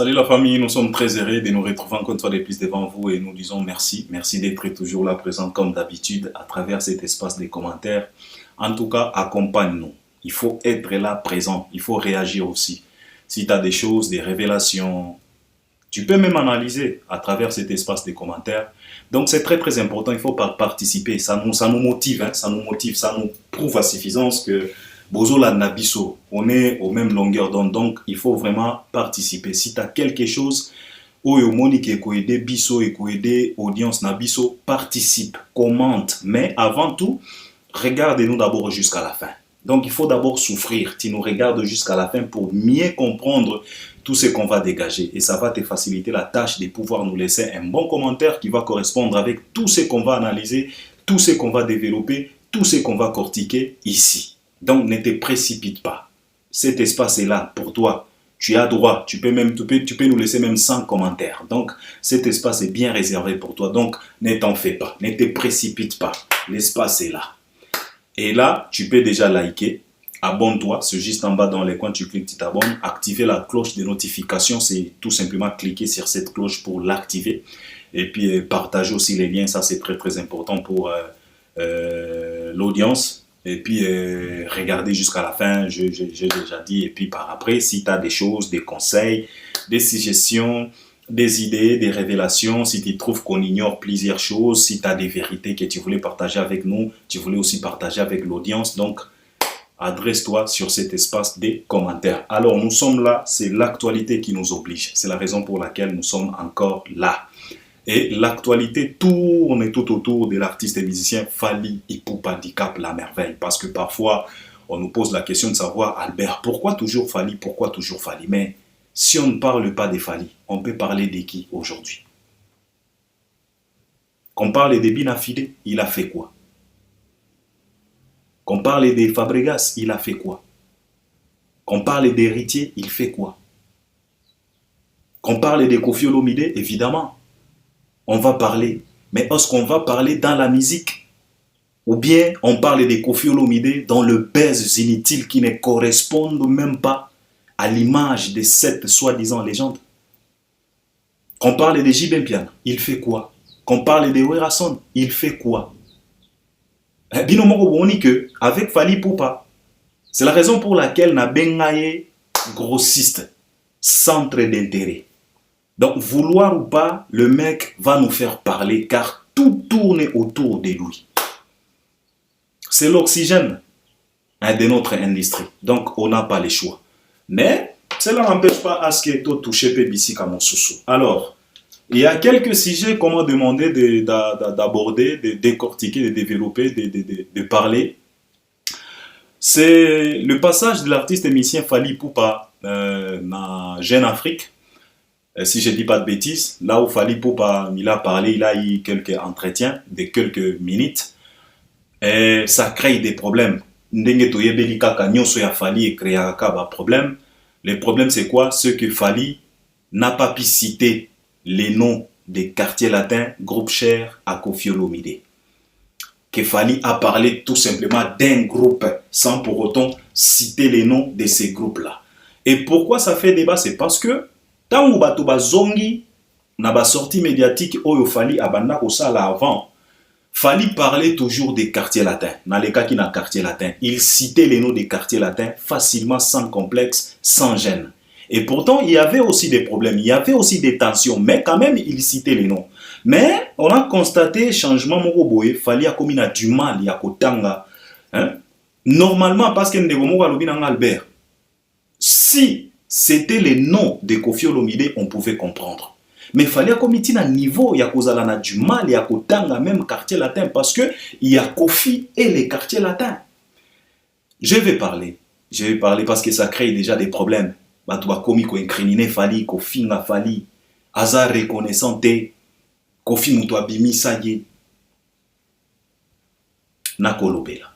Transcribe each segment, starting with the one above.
Salut la famille, nous sommes très heureux de nous retrouver encore une fois de plus devant vous et nous disons merci. Merci d'être toujours là présent comme d'habitude à travers cet espace des commentaires. En tout cas, accompagne-nous. Il faut être là présent, il faut réagir aussi. Si tu as des choses, des révélations, tu peux même analyser à travers cet espace des commentaires. Donc c'est très très important, il faut participer. Ça nous motive, hein, ça nous motive, ça nous prouve à suffisance que Bozola Nabiso, on est aux mêmes longueurs d'onde, donc il faut vraiment participer. Si tu as quelque chose, Oyo Monique et Koede Biso et Koede Audience Nabiso, participe, commente. Mais avant tout, regardez-nous d'abord jusqu'à la fin. Donc il faut d'abord souffrir. Tu nous regardes jusqu'à la fin pour mieux comprendre tout ce qu'on va dégager. Et ça va te faciliter la tâche de pouvoir nous laisser un bon commentaire qui va correspondre avec tout ce qu'on va analyser, tout ce qu'on va développer, tout ce qu'on va cortiquer ici. Donc ne te précipite pas. Cet espace est là pour toi. Tu as droit. Tu peux nous laisser même 100 commentaires. Donc cet espace est bien réservé pour toi. Donc ne t'en fais pas. Ne te précipite pas. L'espace est là. Et là, tu peux déjà liker. Abonne-toi. C'est juste en bas dans les coins. Tu cliques, tu t'abonnes. Activer la cloche de notification. C'est tout simplement cliquer sur cette cloche pour l'activer. Et puis partager aussi les liens. Ça, c'est très très important pour l'audience. Et puis, regardez jusqu'à la fin, j'ai déjà dit. Et puis, par après, si tu as des choses, des conseils, des suggestions, des idées, des révélations, si tu trouves qu'on ignore plusieurs choses, si tu as des vérités que tu voulais partager avec nous, tu voulais aussi partager avec l'audience, donc adresse-toi sur cet espace des commentaires. Alors, nous sommes là, c'est l'actualité qui nous oblige. C'est la raison pour laquelle nous sommes encore là. Et l'actualité tourne tout autour de l'artiste et musicien Fally Ipupa Dicap La Merveille. Parce que parfois, on nous pose la question de savoir, Albert, pourquoi toujours Fally? Pourquoi toujours Fally? Mais si on ne parle pas de Fally, on peut parler de qui aujourd'hui? Qu'on parle de Bina Fide, il a fait quoi? Qu'on parle de Fabregas, il a fait quoi? Qu'on parle d'Héritier, il fait quoi? Qu'on parle de Koffi Olomide, évidemment. On va parler, mais est-ce qu'on va parler dans la musique? Ou bien on parle de Koffi Olomide dans le buzz inutile qui ne correspond même pas à l'image de cette soi-disant légende? Qu'on parle de J. Piana, il fait quoi? Qu'on parle de Werason, il fait quoi? Binomoko boni que avec Fally Ipupa, c'est la raison pour laquelle na bengaye grossiste, centre d'intérêt. Donc, vouloir ou pas, le mec va nous faire parler car tout tourne autour de lui. C'est l'oxygène de notre industrie. Donc, on n'a pas le choix. Mais, cela n'empêche pas à ce que tout touche PBC comme sous. Alors, il y a quelques sujets qu'on m'a demandé d'aborder, de décortiquer, de développer, de parler. C'est le passage de l'artiste et musicien Fally Ipupa dans Jeune Afrique. Si je ne dis pas de bêtises, là où Fally Ipupa il a parlé, il a eu quelques entretiens de quelques minutes. Et ça crée des problèmes. Ndenge toyebeli kaka nyonso ya Fally et créer un problème. Le problème c'est quoi? Ce que Fally n'a pas pu citer les noms des quartiers latins, groupe cher à Koffi Olomide. Que Fally a parlé tout simplement d'un groupe sans pour autant citer les noms de ces groupes-là. Et pourquoi ça fait débat? C'est parce que tant que bato bazongi na ba sortie médiatique oyo Fally abanda kosala avant, Fally parlait toujours des quartiers latins. Dans les cas qui n'a quartier latin, il citait les noms des quartiers latins facilement, sans complexe, sans gêne. Et pourtant, il y avait aussi des problèmes, il y avait aussi des tensions, mais quand même, il citait les noms. Mais on a constaté changement moko Fally a commis du mal ya kotanga. Normalement, parce que ndeko moko alobi nanga Albert, si c'était les noms de Koffi Olomide, on pouvait comprendre. Mais il fallait commis un niveau, il y a kozalana du mal, il y a kotanga même quartier latin, parce que il y a Koffi et les quartiers latins. Je vais parler parce que ça crée déjà des problèmes. Batouba komi ko incriminer Fally, Koffi nga Fally, hasard reconnaissant Koffi muto abimi saye, nakolobela.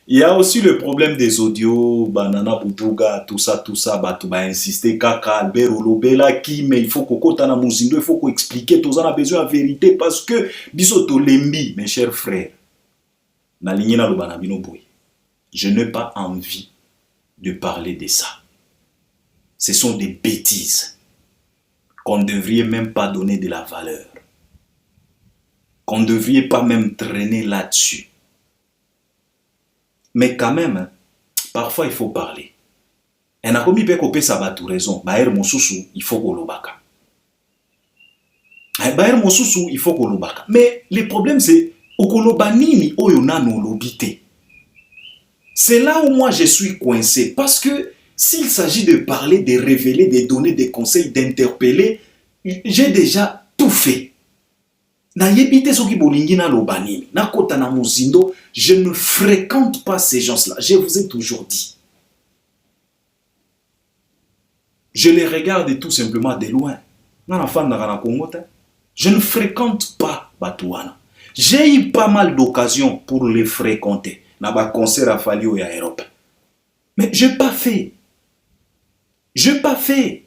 Il y a aussi le problème des audios, Banana Boudouga, tout ça, tu vas insister, Kaka, Albert Olobela, qui, mais il faut qu'on na Mouzindo, il faut qu'on explique, tout ça, on a besoin de vérité, parce que, bisoto lembi, mes chers frères, na ligne na lobana bino boy, je n'ai pas envie de parler de ça. ce sont des bêtises qu'on ne devrait même pas donner de la valeur, qu'on ne devrait pas même traîner là-dessus. Mais quand même, parfois il faut parler. Et na komi pe kopé ça va tout raison. Baer mosusu, il faut kolobaka. Baer mosusu, il faut kolobaka. Mais le problème c'est okolobanini oyo nano lobité. C'est là où moi je suis coincé. Parce que s'il s'agit de parler, de révéler, de donner des conseils, d'interpeller, j'ai déjà tout fait. Na yebite soki bolingi na lobanini, na kota na muzindo, je ne fréquente pas ces gens-là. Je vous ai toujours dit. Je les regarde tout simplement de loin. Je ne fréquente pas Batouana. J'ai eu pas mal d'occasions pour les fréquenter. Dans un concert à Falio et à Europe. Mais je n'ai pas fait. Je n'ai pas fait.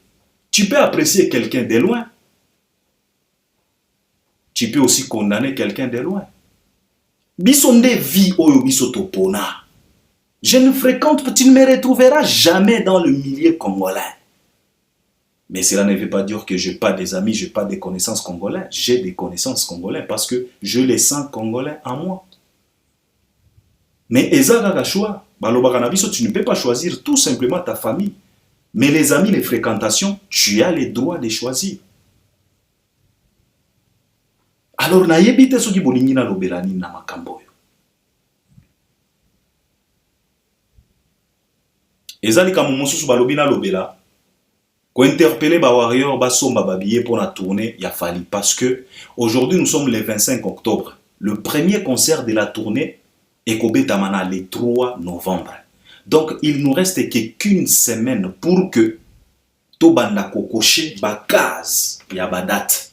Tu peux apprécier quelqu'un de loin. Tu peux aussi condamner quelqu'un de loin. Bisonde vie oyo bisotopona. Je ne fréquente, tu ne me retrouveras jamais dans le milieu congolais. Mais cela ne veut pas dire que je n'ai pas des amis, je n'ai pas des connaissances congolais. J'ai des connaissances congolais parce que je les sens congolais en moi. Mais Ezaka choix, tu ne peux pas choisir tout simplement ta famille. Mais les amis, les fréquentations, tu as le droit de choisir. Alors, na yebite soki bolingi na lobelani na makambo. Ezali kamo mosusu balobi na lobela. Ko interpeller ba warrior ba somba ba billet pour la tournée ya Fally parce que aujourd'hui nous sommes le 25 octobre. Le premier concert de la tournée est Kobetamana le 3 novembre. Donc il nous reste qu'une semaine pour que Tobanda kokoche ba case ya ba date.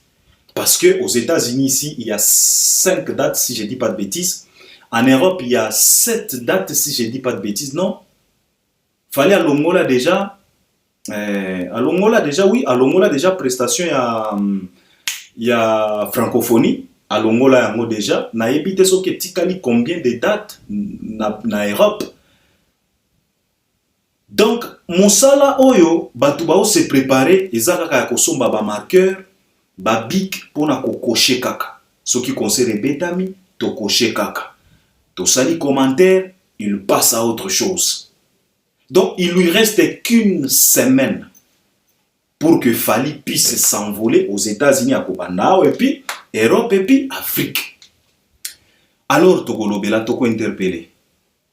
Parce que aux États-Unis ici, il y a 5 dates si je ne dis pas de bêtises. En Europe, il y a 7 dates si je ne dis pas de bêtises. Non. Fallait à Longola déjà. À Longola déjà, oui. À Longola déjà, prestation, il y a francophonie. À Longola, il y a déjà. Na ebite so ke tikali combien de dates na Europe. Donc, Monsala Oyo, Batubao s'est préparé. Ezaka kaya kosomba ba marqueur. Babik pour na kokoche kaka. Ce qui concerne Betami, to koche kaka. To sali commentaire, il passe à autre chose. Donc il lui reste qu'une semaine pour que Fally puisse s'envoler aux États-Unis à Kobandao et puis Europe et puis Afrique. Alors Toko Lobela, Toko interpellé.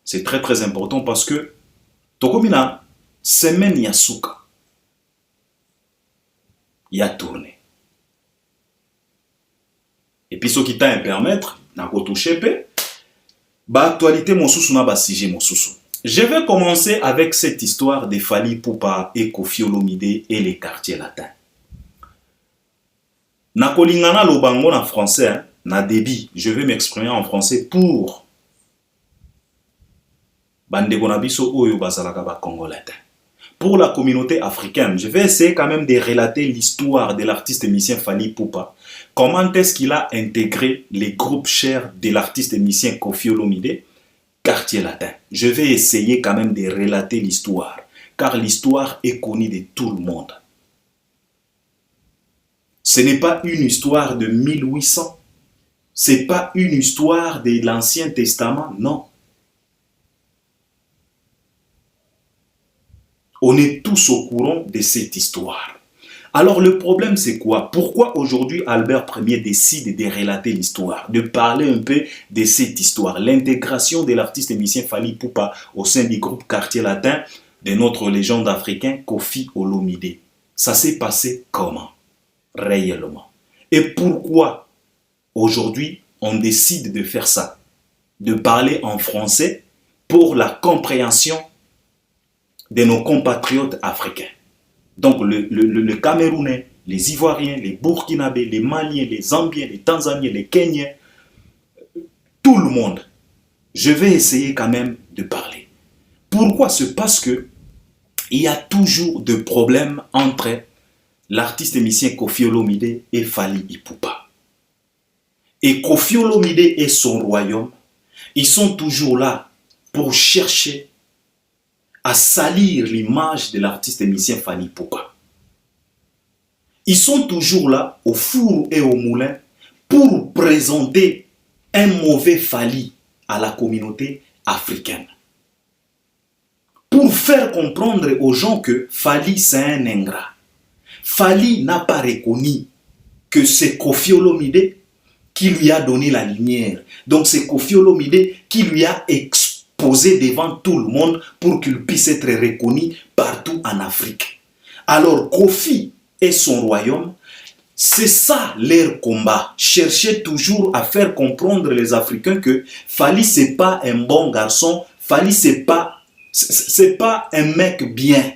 C'est très très important parce que Toko Mina, semaine yasuka. Ya tourné. Et puis, ce qui t'a un permettre, n'a pas touché, bah, actualité, mon sous, n'a pas sujet, mon sous. Je vais commencer avec cette histoire de Fally Ipupa et Koffi Olomide et les quartiers latins. Na kolingana lobango en français, hein, na débit, je vais m'exprimer en français pour bandeko na biso oyo bazalaka ba congolais. Pour la communauté africaine, je vais essayer quand même de relater l'histoire de l'artiste musicien Fally Ipupa. Comment est-ce qu'il a intégré les groupes chers de l'artiste musicien Koffi Olomide, quartier latin. Je vais essayer quand même de relater l'histoire, car l'histoire est connue de tout le monde. Ce n'est pas une histoire de 1800, ce n'est pas une histoire de l'Ancien Testament, non. On est tous au courant de cette histoire. Alors le problème c'est quoi? Pourquoi aujourd'hui Albert Ier décide de relater l'histoire, de parler un peu de cette histoire, l'intégration de l'artiste et musicien Fally Ipupa au sein du groupe Quartier Latin de notre légende africaine Koffi Olomide. Ça s'est passé comment? Réellement. Et pourquoi aujourd'hui on décide de faire ça? De parler en français pour la compréhension de nos compatriotes africains. Donc le Camerounais, les Ivoiriens, les Burkinabés, les Maliens, les Zambiens, les Tanzaniens, les Kenyans, tout le monde. Je vais essayer quand même de parler. Pourquoi? C'est parce que il y a toujours de problèmes entre l'artiste et musicien Koffi Olomide et Fally Ipupa. Et Koffi Olomide et son royaume, ils sont toujours là pour chercher à salir l'image de l'artiste émissien Fally Ipupa. Ils sont toujours là, au four et au moulin, pour présenter un mauvais Fally à la communauté africaine. Pour faire comprendre aux gens que Fally c'est un ingrat. Fally n'a pas reconnu que c'est Koffi Olomide qui lui a donné la lumière. Donc c'est Koffi Olomide qui lui a exposé devant tout le monde pour qu'il puisse être reconnu partout en Afrique. Alors Koffi et son royaume, c'est ça leur combat. Chercher toujours à faire comprendre les Africains que Fally c'est pas un bon garçon, Fally c'est pas un mec bien.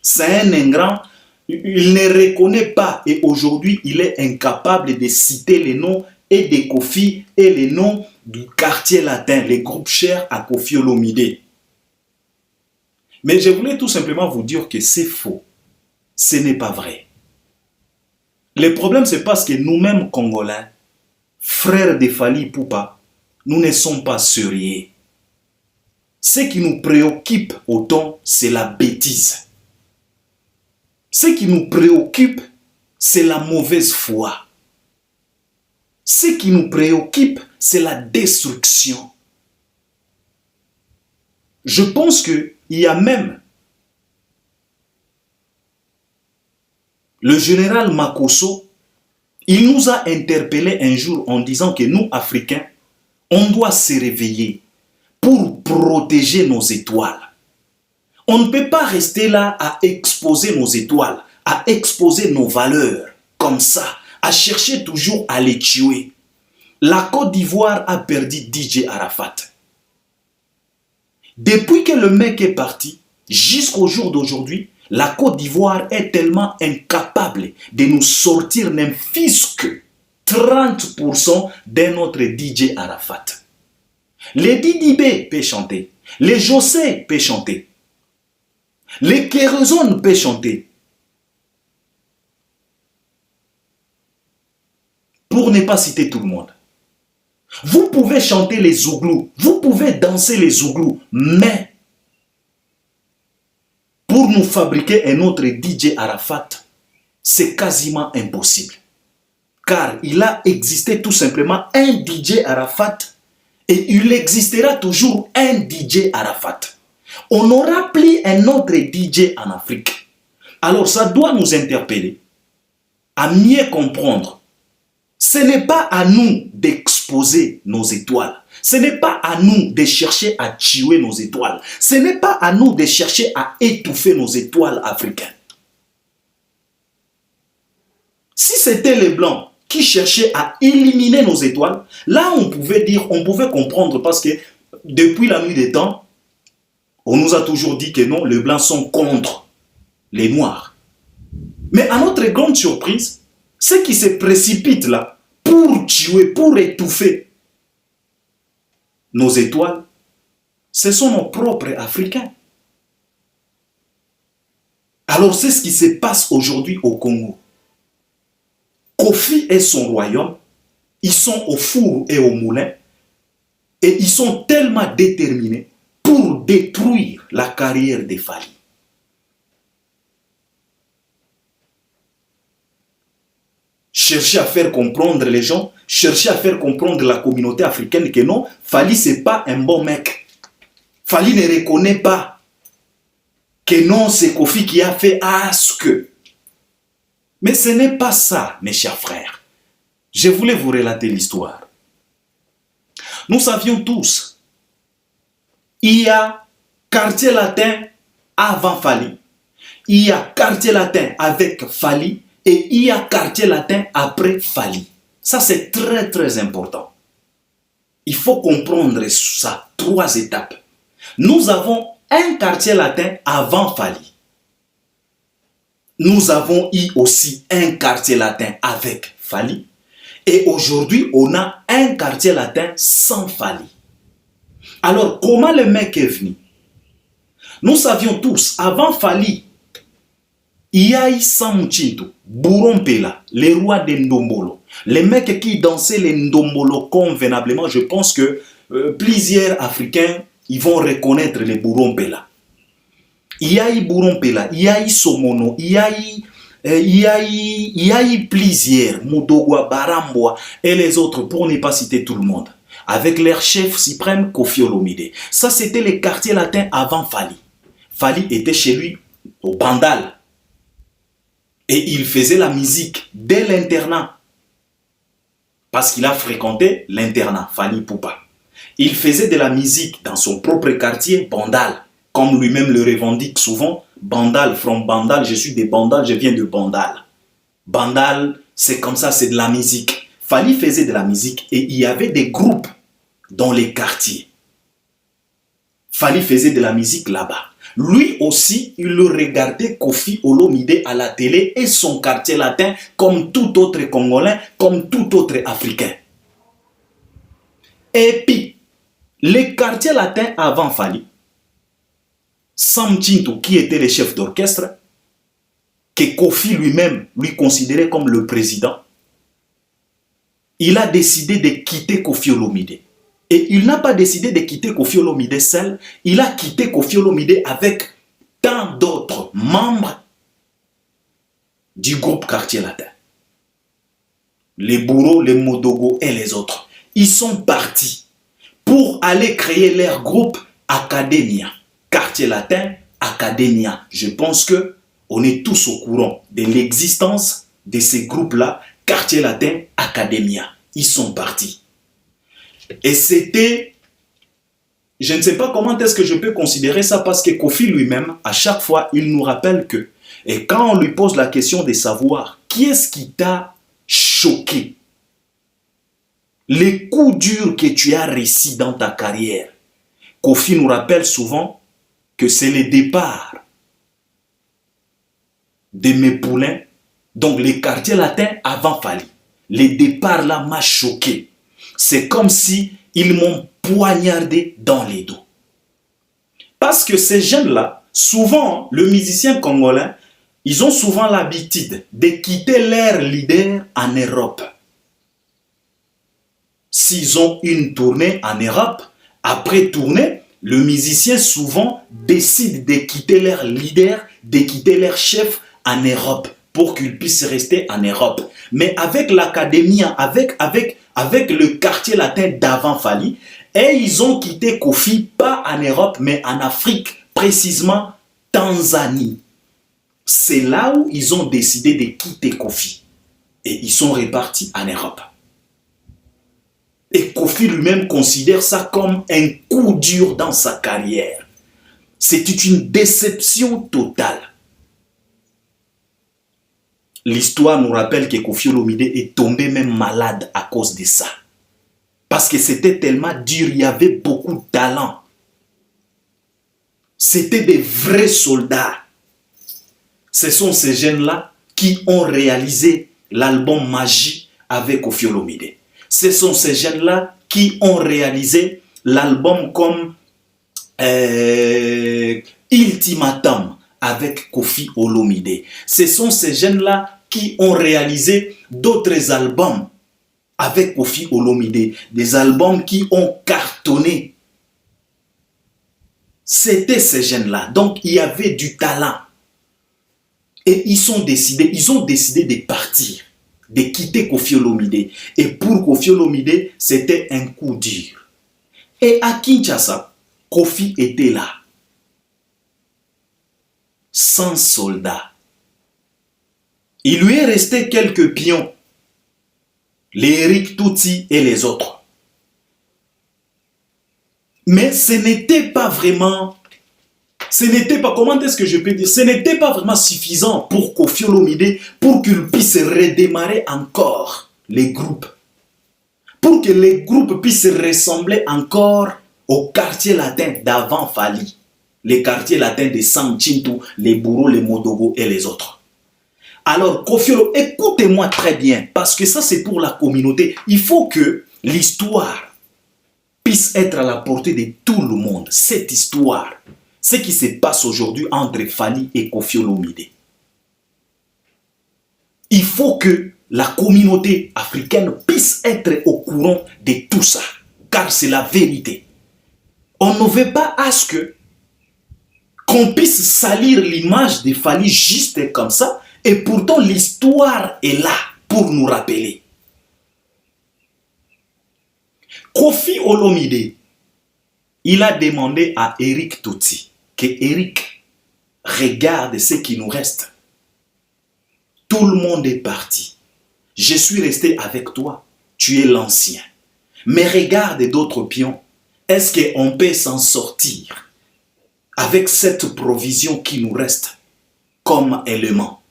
C'est un ingrat. Il ne reconnaît pas et aujourd'hui il est incapable de citer les noms et de Koffi et les noms du quartier latin, les groupes chers à Koffi Olomide. Mais je voulais tout simplement vous dire que c'est faux. Ce n'est pas vrai. Le problème c'est parce que nous-mêmes Congolais, frères de Fally Ipupa, nous ne sommes pas sérieux. Ce qui nous préoccupe autant, c'est la bêtise. Ce qui nous préoccupe, c'est la mauvaise foi. Ce qui nous préoccupe, c'est la destruction. Je pense qu'il y a même le général Makosso, il nous a interpellés un jour en disant que nous, Africains, on doit se réveiller pour protéger nos étoiles. On ne peut pas rester là à exposer nos étoiles, à exposer nos valeurs, comme ça, à chercher toujours à les tuer. La Côte d'Ivoire a perdu DJ Arafat. Depuis que le mec est parti, jusqu'au jour d'aujourd'hui, la Côte d'Ivoire est tellement incapable de nous sortir même fût-ce que 30% de notre DJ Arafat. Les Didi B peut chanter, les José peut chanter, les Kérozones peuvent chanter. Pour ne pas citer tout le monde. Vous pouvez chanter les Zouglous, vous pouvez danser les Zouglous, mais pour nous fabriquer un autre DJ Arafat, c'est quasiment impossible. Car il a existé tout simplement un DJ Arafat et il existera toujours un DJ Arafat. On n'aura plus un autre DJ en Afrique. Alors ça doit nous interpeller à mieux comprendre. Ce n'est pas à nous d'exposer nos étoiles. Ce n'est pas à nous de chercher à tuer nos étoiles. Ce n'est pas à nous de chercher à étouffer nos étoiles africaines. Si c'était les Blancs qui cherchaient à éliminer nos étoiles, là on pouvait dire, on pouvait comprendre parce que depuis la nuit des temps, on nous a toujours dit que non, les Blancs sont contre les Noirs. Mais à notre grande surprise, ceux qui se précipitent là pour tuer, pour étouffer nos étoiles, ce sont nos propres Africains. Alors c'est ce qui se passe aujourd'hui au Congo. Koffi et son royaume, ils sont au four et au moulin et ils sont tellement déterminés pour détruire la carrière de Fally. Chercher à faire comprendre les gens, chercher à faire comprendre la communauté africaine que non, Fally c'est pas un bon mec. Fally ne reconnaît pas que non, c'est Koffi qui a fait ce que. Mais ce n'est pas ça, mes chers frères. Je voulais vous relater l'histoire. Nous savions tous, il y a quartier latin avant Fally, il y a quartier latin avec Fally, et il y a quartier latin après Fally. Ça, c'est très, très important. Il faut comprendre ça, 3 étapes. Nous avons un quartier latin avant Fally. Nous avons eu aussi un quartier latin avec Fally. Et aujourd'hui, on a un quartier latin sans Fally. Alors, comment le mec est venu? Nous savions tous, avant Fally, il y a eu Samuchinto, Bourrompela, les rois de Ndombolo. Les mecs qui dansaient les Ndombolo convenablement, je pense que plusieurs Africains ils vont reconnaître les Bourrompela. Il y a eu Bourrompela, il y a eu Somono, il y a eu plusieurs, Moudogwa, Baramboa et les autres, pour ne pas citer tout le monde, avec leur chef suprême Koffi Olomide. Ça, c'était les quartiers latins avant Fally. Fally était chez lui au Bandal. Et il faisait la musique dès l'internat. Parce qu'il a fréquenté l'internat, Fally Ipupa. Il faisait de la musique dans son propre quartier, Bandal. Comme lui-même le revendique souvent, Bandal, from Bandal, je suis de Bandal, je viens de Bandal. Bandal, c'est comme ça, c'est de la musique. Fally faisait de la musique et il y avait des groupes dans les quartiers. Fally faisait de la musique là-bas. Lui aussi, il le regardait Koffi Olomide à la télé et son quartier latin comme tout autre Congolais, comme tout autre Africain. Et puis, les quartiers latins avant Fally, Sam Tintou, qui était le chef d'orchestre, que Koffi lui-même lui considérait comme le président, il a décidé de quitter Koffi Olomide. Et il n'a pas décidé de quitter Koffi Olomide seul, il a quitté Koffi Olomide avec tant d'autres membres du groupe Quartier Latin. Les Bourreaux, les Modogo et les autres. Ils sont partis pour aller créer leur groupe Academia. Quartier Latin, Academia. Je pense que on est tous au courant de l'existence de ces groupes-là, Quartier Latin, Academia. Ils sont partis. Et c'était, je ne sais pas comment est-ce que je peux considérer ça, parce que Koffi lui-même, à chaque fois, il nous rappelle que, et quand on lui pose la question de savoir, qui est-ce qui t'a choqué? Les coups durs que tu as réussi dans ta carrière. Koffi nous rappelle souvent que c'est le départ de mes poulains, donc les quartiers latins avant Fally. Les départs là m'a choqué. C'est comme si ils m'ont poignardé dans les dos. Parce que ces jeunes-là, souvent, le musicien congolais, ils ont souvent l'habitude de quitter leur leader en Europe. S'ils ont une tournée en Europe, après tournée, le musicien souvent décide de quitter leur leader, de quitter leur chef en Europe pour qu'ils puissent rester en Europe. Mais avec l'académie, avec le quartier latin d'avant Fally, et ils ont quitté Koffi, pas en Europe, mais en Afrique, précisément Tanzanie. C'est là où ils ont décidé de quitter Koffi. Et ils sont repartis en Europe. Et Koffi lui-même considère ça comme un coup dur dans sa carrière. C'était une déception totale. L'histoire nous rappelle que Koffi Olomide est tombé même malade à cause de ça. Parce que c'était tellement dur, il y avait beaucoup de talent. C'était des vrais soldats. Ce sont ces jeunes-là qui ont réalisé l'album Magie avec Koffi Olomide. Ce sont ces jeunes-là qui ont réalisé l'album comme Ultimatum avec Koffi Olomide. Ce sont ces jeunes-là qui ont réalisé d'autres albums avec Koffi Olomide. Des albums qui ont cartonné. C'était ces jeunes-là. Donc, il y avait du talent. Et ils ont décidé de partir, de quitter Koffi Olomide. Et pour Koffi Olomide, c'était un coup dur. Et à Kinshasa, Koffi était là. 100 soldats. Il lui est resté quelques pions. Les Eric Tutsi et les autres. Mais ce n'était pas vraiment... comment est-ce que je peux dire? Ce n'était pas vraiment suffisant pour Koffi Olomide pour qu'il puisse redémarrer encore les groupes. Pour que les groupes puissent ressembler encore au quartier latin d'avant Fally. Les quartiers latins de Sam Tintou, les Bourreaux, les Modogo et les autres. Alors, Koffi Olomide, écoutez-moi très bien, parce que ça c'est pour la communauté. Il faut que l'histoire puisse être à la portée de tout le monde. Cette histoire, ce qui se passe aujourd'hui entre Fally et Koffi Olomide. Il faut que la communauté africaine puisse être au courant de tout ça, car c'est la vérité. On ne veut pas à ce que qu'on puisse salir l'image de Fally juste comme ça, et pourtant l'histoire est là pour nous rappeler. Koffi Olomide, il a demandé à Eric Tutsi que Eric regarde ce qui nous reste. Tout le monde est parti. Je suis resté avec toi. Tu es l'ancien. Mais regarde d'autres pions. Est-ce qu'on peut s'en sortir avec cette provision qui nous reste comme élément?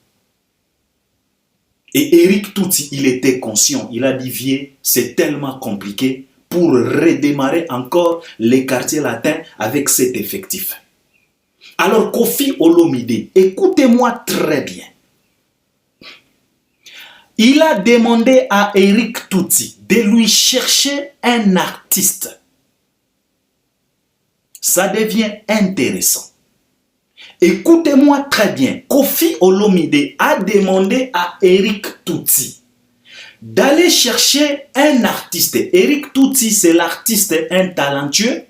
Et Eric Tutsi, il était conscient. Il a dit, viens, c'est tellement compliqué pour redémarrer encore les quartiers latins avec cet effectif. Alors Koffi Olomide, écoutez-moi très bien. Il a demandé à Eric Tutsi de lui chercher un artiste. Ça devient intéressant. Écoutez-moi très bien. Koffi Olomide a demandé à Eric Tutsi d'aller chercher un artiste. Eric Tutsi, c'est l'artiste, un talentueux.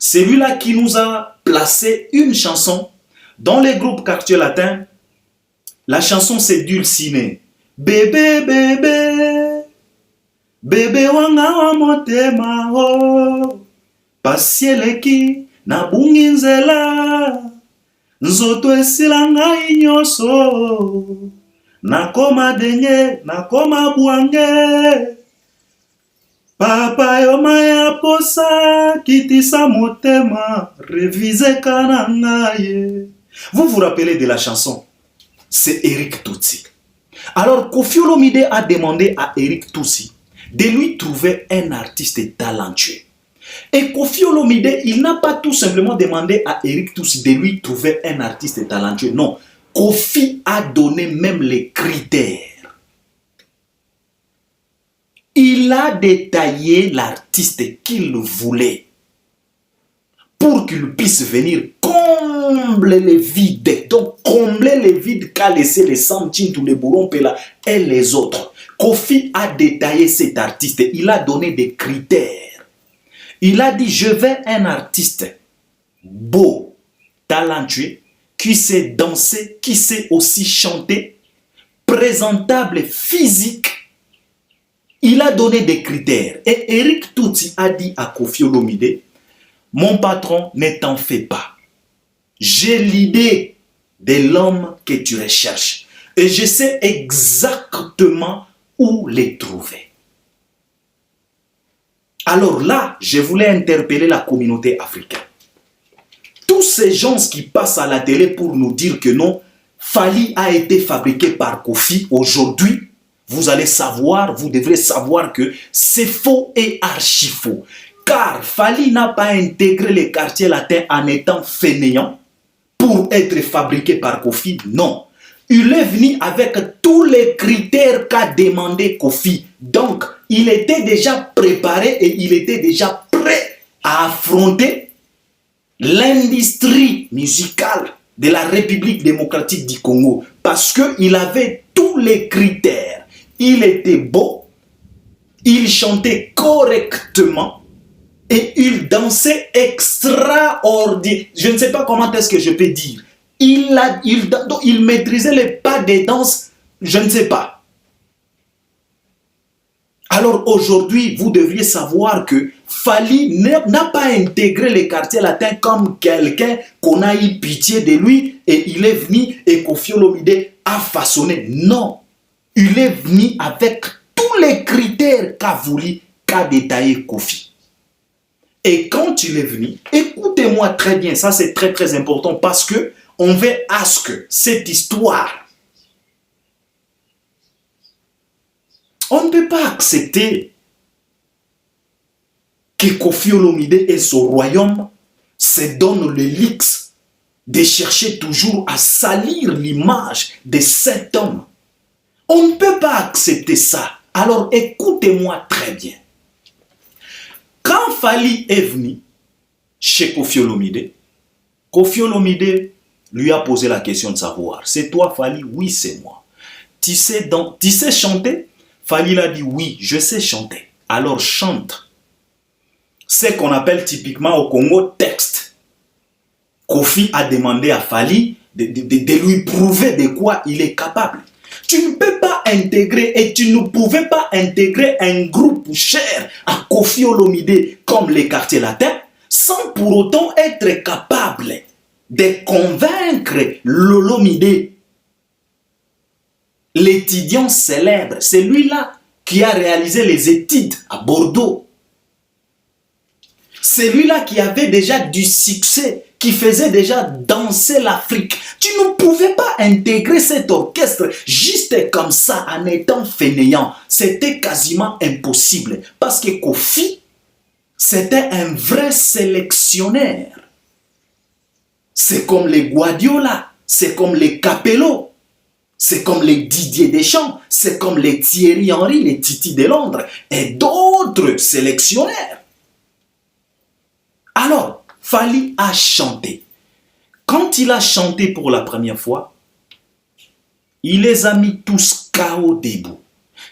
C'est lui-là qui nous a placé une chanson dans les groupes quartiers latins. La chanson, c'est Dulciné. Bébé, bébé, bébé wanga wa motema ho, pasieleki na bungi nzela, nzoto esila ngai nyonso, nakoma denge, nakoma bwange, papa yo maya posa, kitisa motema, revise kana ngai. Vous vous rappelez de la chanson? C'est Eric Tutsi. Alors Koffi Olomide a demandé à Eric Tutsi de lui trouver un artiste talentueux. Et Koffi Olomide, il n'a pas tout simplement demandé à Eric Tutsi de lui trouver un artiste talentueux. Non, Koffi a donné même les critères. Il a détaillé l'artiste qu'il voulait pour qu'il puisse venir combler les vides. Donc, combler les vides qu'a laissé les Samtin, tous les Bourons Pela et les autres. Koffi a détaillé cet artiste. Il a donné des critères. Il a dit, je veux un artiste beau, talentueux, qui sait danser, qui sait aussi chanter, présentable, physique. Il a donné des critères. Et Eric Tutsi a dit à Koffi Olomide, mon patron, ne t'en fais pas. J'ai l'idée de l'homme que tu recherches. Et je sais exactement où les trouver. Alors là, je voulais interpeller la communauté africaine. Tous ces gens qui passent à la télé pour nous dire que non, Fally a été fabriqué par Koffi. Aujourd'hui, vous allez savoir, vous devrez savoir que c'est faux et archi faux. Car Fally n'a pas intégré les quartiers latins en étant fainéant pour être fabriqué par Koffi. Non. Il est venu avec tous les critères qu'a demandé Koffi. Donc, il était déjà préparé et il était déjà prêt à affronter l'industrie musicale de la République démocratique du Congo. Parce qu'il avait tous les critères. Il était beau, il chantait correctement, et il dansait extraordinaire. Je ne sais pas comment est-ce que je peux dire. Il maîtrisait les pas des danses, je ne sais pas. Alors aujourd'hui, vous devriez savoir que Fally n'a pas intégré les quartiers latins comme quelqu'un qu'on a eu pitié de lui et il est venu et Koffi Olomide a façonné. Non, il est venu avec tous les critères qu'a voulu, qu'a détaillé Koffi. Et quand il est venu, écoutez-moi très bien, ça c'est très très important parce que on veut à ce que cette histoire, on ne peut pas accepter que Koffi Olomide et son royaume se donnent le luxe de chercher toujours à salir l'image de cet homme. On ne peut pas accepter ça. Alors écoutez-moi très bien. Quand Fally est venu chez Koffi Olomide lui a posé la question de savoir, c'est toi Fally? Oui, c'est moi. Tu sais chanter? Fally a dit oui, je sais chanter. Alors chante. C'est qu'on appelle typiquement au Congo texte. Kofi a demandé à Fally de lui prouver de quoi il est capable. Tu ne peux pas intégrer et tu ne pouvais pas intégrer un groupe cher à Koffi Olomide comme les Quartiers Latins sans pour autant être capable de convaincre l'Olomide, l'étudiant célèbre, c'est lui-là qui a réalisé les études à Bordeaux. C'est lui-là qui avait déjà du succès, qui faisait déjà danser l'Afrique. Tu ne pouvais pas intégrer cet orchestre juste comme ça en étant fainéant. C'était quasiment impossible parce que Kofi, c'était un vrai sélectionneur. C'est comme les Guardiola, c'est comme les Capello, c'est comme les Didier Deschamps, c'est comme les Thierry Henry, les Titi de Londres et d'autres sélectionneurs. Alors, Fally a chanté. Quand il a chanté pour la première fois, il les a mis tous KO debout.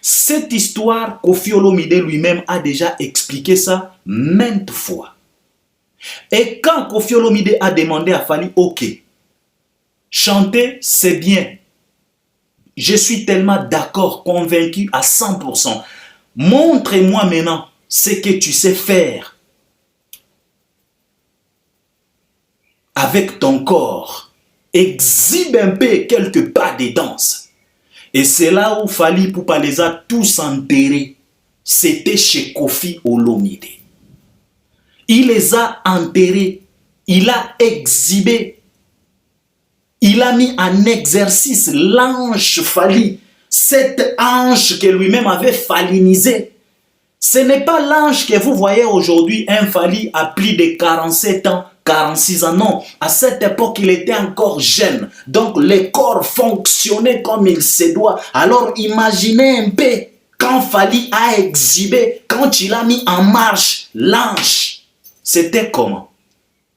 Cette histoire, Koffi Olomide lui-même a déjà expliqué ça maintes fois. Et quand Koffi Olomide a demandé à Fally, ok, chanter c'est bien, je suis tellement d'accord, convaincu à 100%, montre-moi maintenant ce que tu sais faire avec ton corps, exhibe un peu quelques pas de danse. Et c'est là où Fally Ipupa les a tous enterrés. C'était chez Koffi Olomide. Il les a enterrés, il a exhibé, il a mis en exercice l'ange Fally, cette ange que lui-même avait fallinisé. Ce n'est pas l'ange que vous voyez aujourd'hui, un Fally à plus de 47 ans, 46 ans, non. À cette époque, il était encore jeune. Donc, le corps fonctionnait comme il se doit. Alors, imaginez un peu, quand Fally a exhibé, quand il a mis en marche l'ange, c'était comment?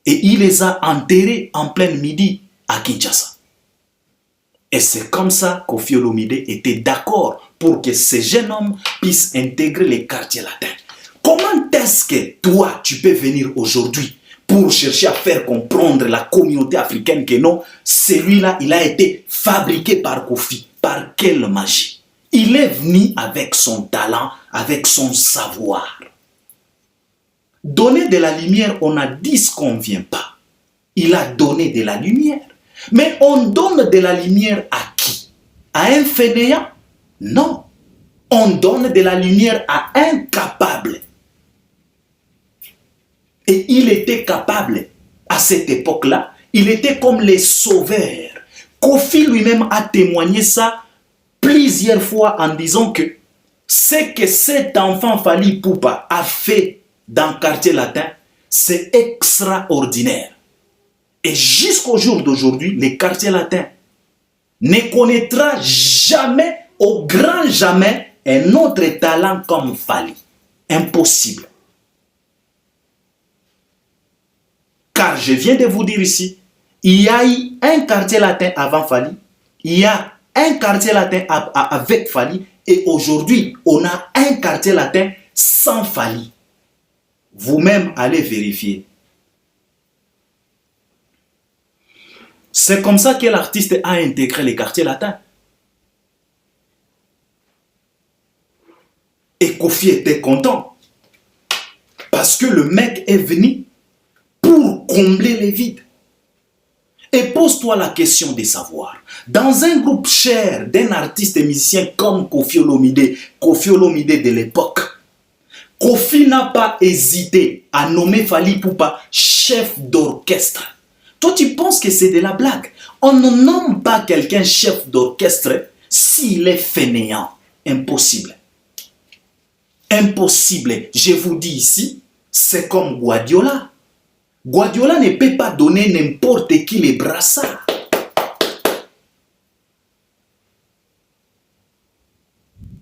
Et il les a enterrés en plein midi à Kinshasa. Et c'est comme ça que Koffi Olomide était d'accord pour que ces jeunes hommes puissent intégrer les Quartiers Latins. Comment est-ce que toi, tu peux venir aujourd'hui pour chercher à faire comprendre la communauté africaine que non, celui-là, il a été fabriqué par Koffi. Par quelle magie? Il est venu avec son talent, avec son savoir. Donner de la lumière, on a dit ce qu'on ne vient pas. Il a donné de la lumière. Mais on donne de la lumière à qui? À un fainéant? Non. On donne de la lumière à un capable. Et il était capable à cette époque-là. Il était comme les sauveurs. Koffi lui-même a témoigné ça plusieurs fois en disant que ce que cet enfant Fally Ipupa a fait dans le quartier latin, c'est extraordinaire. Et jusqu'au jour d'aujourd'hui, le quartier latin ne connaîtra jamais, au grand jamais, un autre talent comme Fally. Impossible. Car je viens de vous dire ici, il y a eu un quartier latin avant Fally, il y a un quartier latin avec Fally, et aujourd'hui, on a un quartier latin sans Fally. Vous-même allez vérifier. C'est comme ça que l'artiste a intégré les quartiers latins. Et Koffi était content. Parce que le mec est venu pour combler les vides. Et pose-toi la question de savoir. Dans un groupe cher d'un artiste et musicien comme Koffi Olomide de l'époque, Koffi n'a pas hésité à nommer Fally Ipupa chef d'orchestre. Toi, tu penses que c'est de la blague. On ne nomme pas quelqu'un chef d'orchestre s'il est fainéant. Impossible. Impossible. Je vous dis ici, c'est comme Guardiola. Guardiola ne peut pas donner n'importe qui les brassards.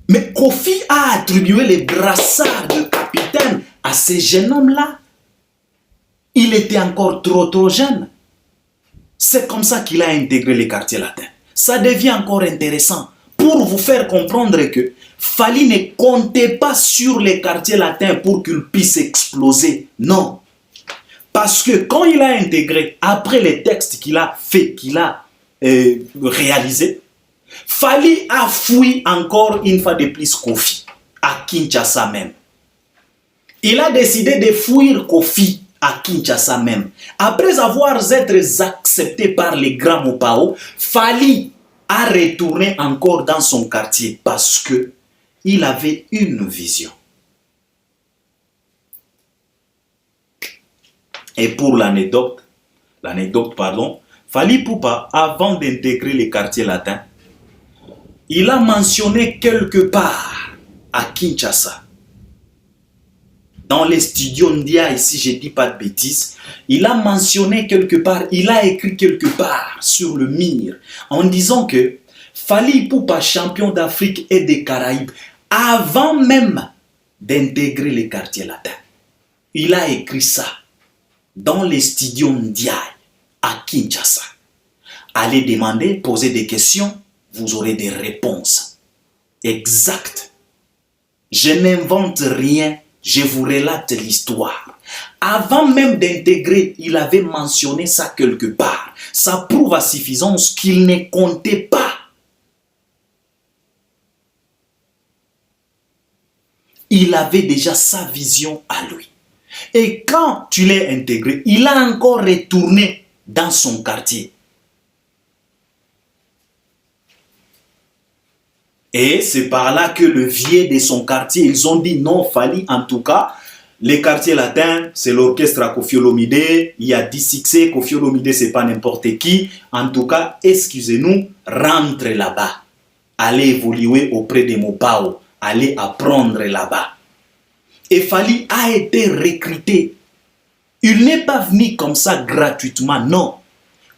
Mais Koffi a attribué les brassards de capitaine à ces jeunes hommes-là. Il était encore trop jeune. C'est comme ça qu'il a intégré les quartiers latins. Ça devient encore intéressant pour vous faire comprendre que Fally ne comptait pas sur les quartiers latins pour qu'ils puissent exploser. Non. Parce que quand il a intégré, après les textes qu'il a fait, qu'il a réalisé, Fally a fui encore une fois de plus Kofi, à Kinshasa même. Il a décidé de fuir Kofi à Kinshasa même. Après avoir été accepté par les grands Mopao, Fally a retourné encore dans son quartier parce que il avait une vision. Et pour l'anecdote, Fally Ipupa, avant d'intégrer les quartiers latins, il a mentionné quelque part à Kinshasa, dans les studios Ndia, si je ne dis pas de bêtises, il a mentionné quelque part, il a écrit quelque part sur le mur, en disant que Fally Ipupa, champion d'Afrique et des Caraïbes, avant même d'intégrer les quartiers latins, il a écrit ça dans les studios Ndia à Kinshasa. Allez demander, poser des questions, vous aurez des réponses exactes. Je n'invente rien, je vous relate l'histoire. Avant même d'intégrer, il avait mentionné ça quelque part. Ça prouve à suffisance qu'il ne comptait pas. Il avait déjà sa vision à lui. Et quand tu l'as intégré, il a encore retourné dans son quartier. Et c'est par là que le vieux de son quartier, ils ont dit non, Fally, en tout cas, les quartiers latins, c'est l'orchestre à Koffi Olomide, il y a 10 succès, Koffi Olomide, c'est pas n'importe qui. En tout cas, excusez-nous, rentre là-bas. Allez évoluer auprès des Mopao, allez apprendre là-bas. Et Fally a été recruté. Il n'est pas venu comme ça gratuitement, non.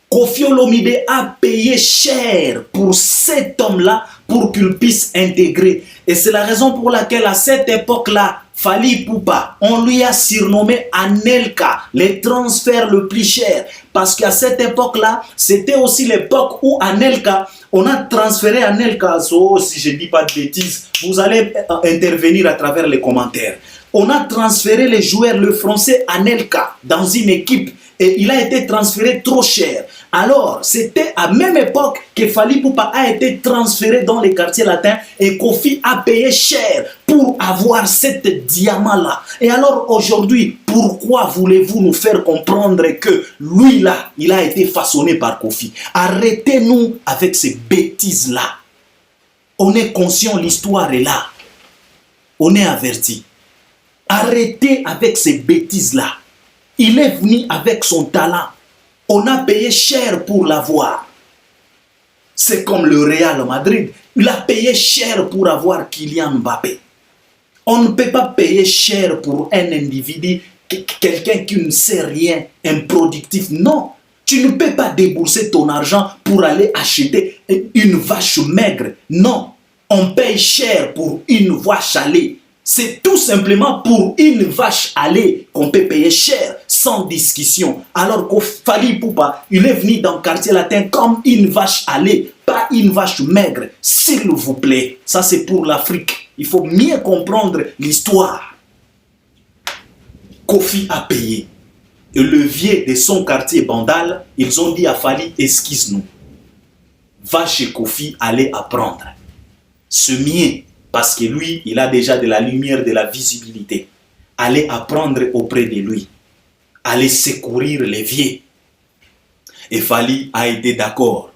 Koffi Olomide a payé cher pour cet homme-là pour qu'il puisse intégrer. Et c'est la raison pour laquelle à cette époque-là, Fally Ipupa, on lui a surnommé Anelka, les transferts le plus cher. Parce qu'à cette époque-là, c'était aussi l'époque où Anelka, on a transféré Anelka, si je ne dis pas de bêtises, vous allez intervenir à travers les commentaires. On a transféré les joueurs, le français Anelka, dans une équipe. Et il a été transféré trop cher. Alors, c'était à la même époque que Fally Ipupa a été transféré dans les quartiers latins et Kofi a payé cher pour avoir cet diamant-là. Et alors aujourd'hui, pourquoi voulez-vous nous faire comprendre que lui-là, il a été façonné par Kofi? Arrêtez-nous avec ces bêtises-là. On est conscient, l'histoire est là. On est averti. Arrêtez avec ces bêtises-là. Il est venu avec son talent. On a payé cher pour l'avoir. C'est comme le Real Madrid. Il a payé cher pour avoir Kylian Mbappé. On ne peut pas payer cher pour un individu, quelqu'un qui ne sait rien, improductif. Non, tu ne peux pas débourser ton argent pour aller acheter une vache maigre. Non, on paye cher pour une vache à lait. C'est tout simplement pour une vache à lait qu'on peut payer cher, sans discussion. Alors que Fally Ipupa, il est venu dans le quartier latin comme une vache à lait, pas une vache maigre, s'il vous plaît. Ça, c'est pour l'Afrique. Il faut mieux comprendre l'histoire. Kofi a payé. Et le vieux de son quartier Bandal, ils ont dit à Fally, excuse-nous. Va chez Kofi, allez apprendre. Ce mieux. Parce que lui, il a déjà de la lumière, de la visibilité. Allez apprendre auprès de lui. Allez secourir les vieux. Et Fally a été d'accord.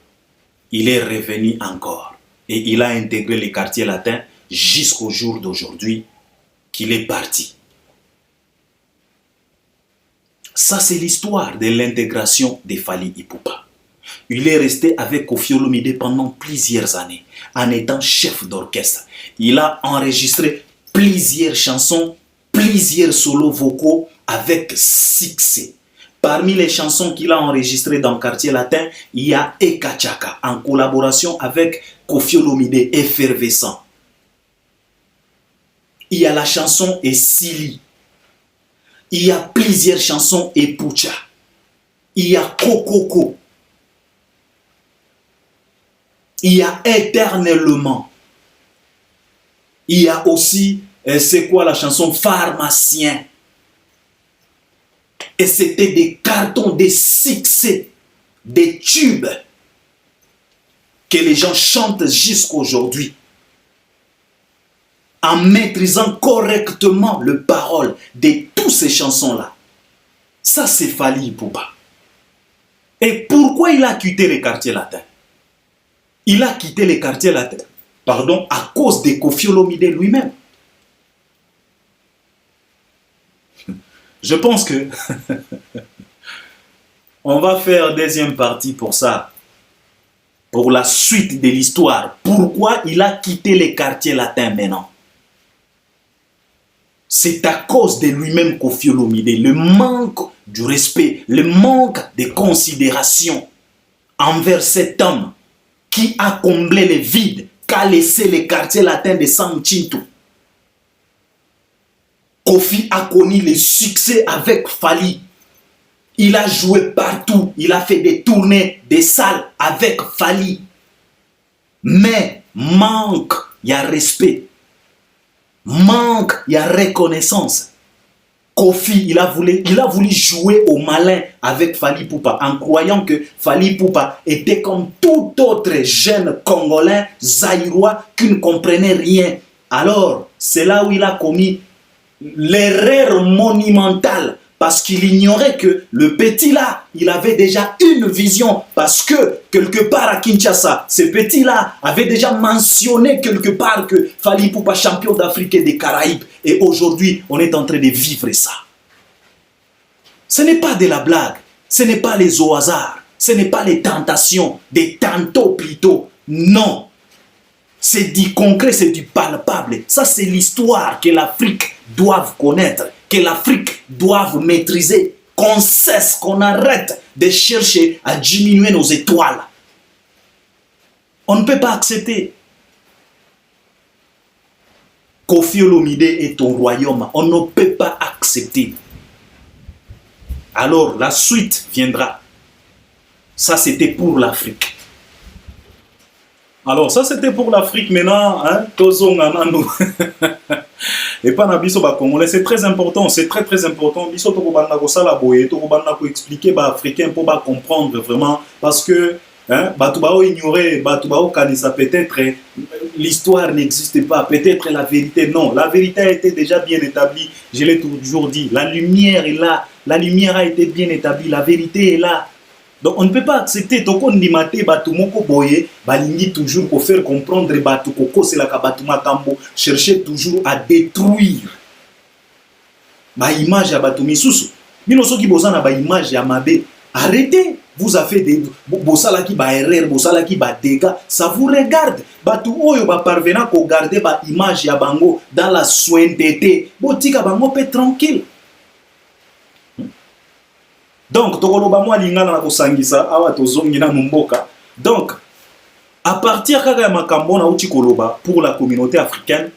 Il est revenu encore. Et il a intégré les quartiers latins jusqu'au jour d'aujourd'hui qu'il est parti. Ça, c'est l'histoire de l'intégration de Fally Ipupa. Il est resté avec Koffi Olomide pendant plusieurs années, en étant chef d'orchestre. Il a enregistré plusieurs chansons, plusieurs solos vocaux avec succès. Parmi les chansons qu'il a enregistrées dans le quartier latin, il y a Ekachaka, en collaboration avec Koffi Olomide, effervescent. Il y a la chanson Esili. Il y a plusieurs chansons Epucha. Il y a Kokoko. Il y a Éternellement. Il y a aussi, c'est quoi la chanson Pharmacien. Et c'était des cartons, des succès, des tubes que les gens chantent jusqu'à aujourd'hui, en maîtrisant correctement le parole de toutes ces chansons-là. Ça, c'est Fally Ipupa. Et pourquoi il a quitté les quartiers latins? Il a quitté les quartiers latins, pardon, à cause de Koffi Olomide lui-même. Je pense que on va faire deuxième partie pour ça, pour la suite de l'histoire. Pourquoi il a quitté les quartiers latins maintenant? C'est à cause de lui-même Koffi Olomide, le manque du respect, le manque de considération envers cet homme qui a comblé le vide qu'a laissé les quartiers latins de Sam Chintu. Koffi a connu le succès avec Fally. Il a joué partout, il a fait des tournées, des salles avec Fally. Mais manque, il y a respect. Manque, il y a reconnaissance. Koffi, il a voulu jouer au malin avec Fally Ipupa en croyant que Fally Ipupa était comme tout autre jeune Congolais, Zaïrois, qui ne comprenait rien. Alors, c'est là où il a commis l'erreur monumentale parce qu'il ignorait que le petit là, il avait déjà une vision parce que quelque part à Kinshasa, ce petit là avait déjà mentionné quelque part que Fally Ipupa champion d'Afrique et des Caraïbes. Et aujourd'hui, on est en train de vivre ça. Ce n'est pas de la blague, ce n'est pas les au hasard, ce n'est pas les tentations, des tantôt plutôt. Non, c'est du concret, c'est du palpable. Ça, c'est l'histoire que l'Afrique doit connaître, que l'Afrique doit maîtriser, qu'on cesse, qu'on arrête de chercher à diminuer nos étoiles. On ne peut pas accepter. Koffi Olomide est ton royaume. On ne peut pas accepter. Alors, la suite viendra. Ça, c'était pour l'Afrique. Alors, ça, c'était pour l'Afrique. Maintenant, hein, et pas Nabiso Congolais, c'est très important. C'est très, très important. Biso Tokobanda Kosala Boye, Tokobanda ko expliquer aux Africains pour comprendre vraiment. Parce que, hein, Batubao ignorer, Batubao Kanisa, peut-être l'histoire n'existe pas. Peut-être la vérité, non. La vérité a été déjà bien établie. Je l'ai toujours dit. La lumière est là. La lumière a été bien établie. La vérité est là. Donc on ne peut pas accepter toko ndimate batu moko boye balingi toujours pour faire comprendre batu koko c'est la kabatu makambo chercher toujours à détruire ba image ya batu misusu bino soki bozana ba image ya mabe arrêtez, vous avez des bosala ki ba erreur bosala ki ba dégâts, ça vous regarde batu oyo ba parvenir ko garder ba image ya bango dans la sointeté botika bango pe tranquille. Donc, donc, à partir de pour la communauté africaine,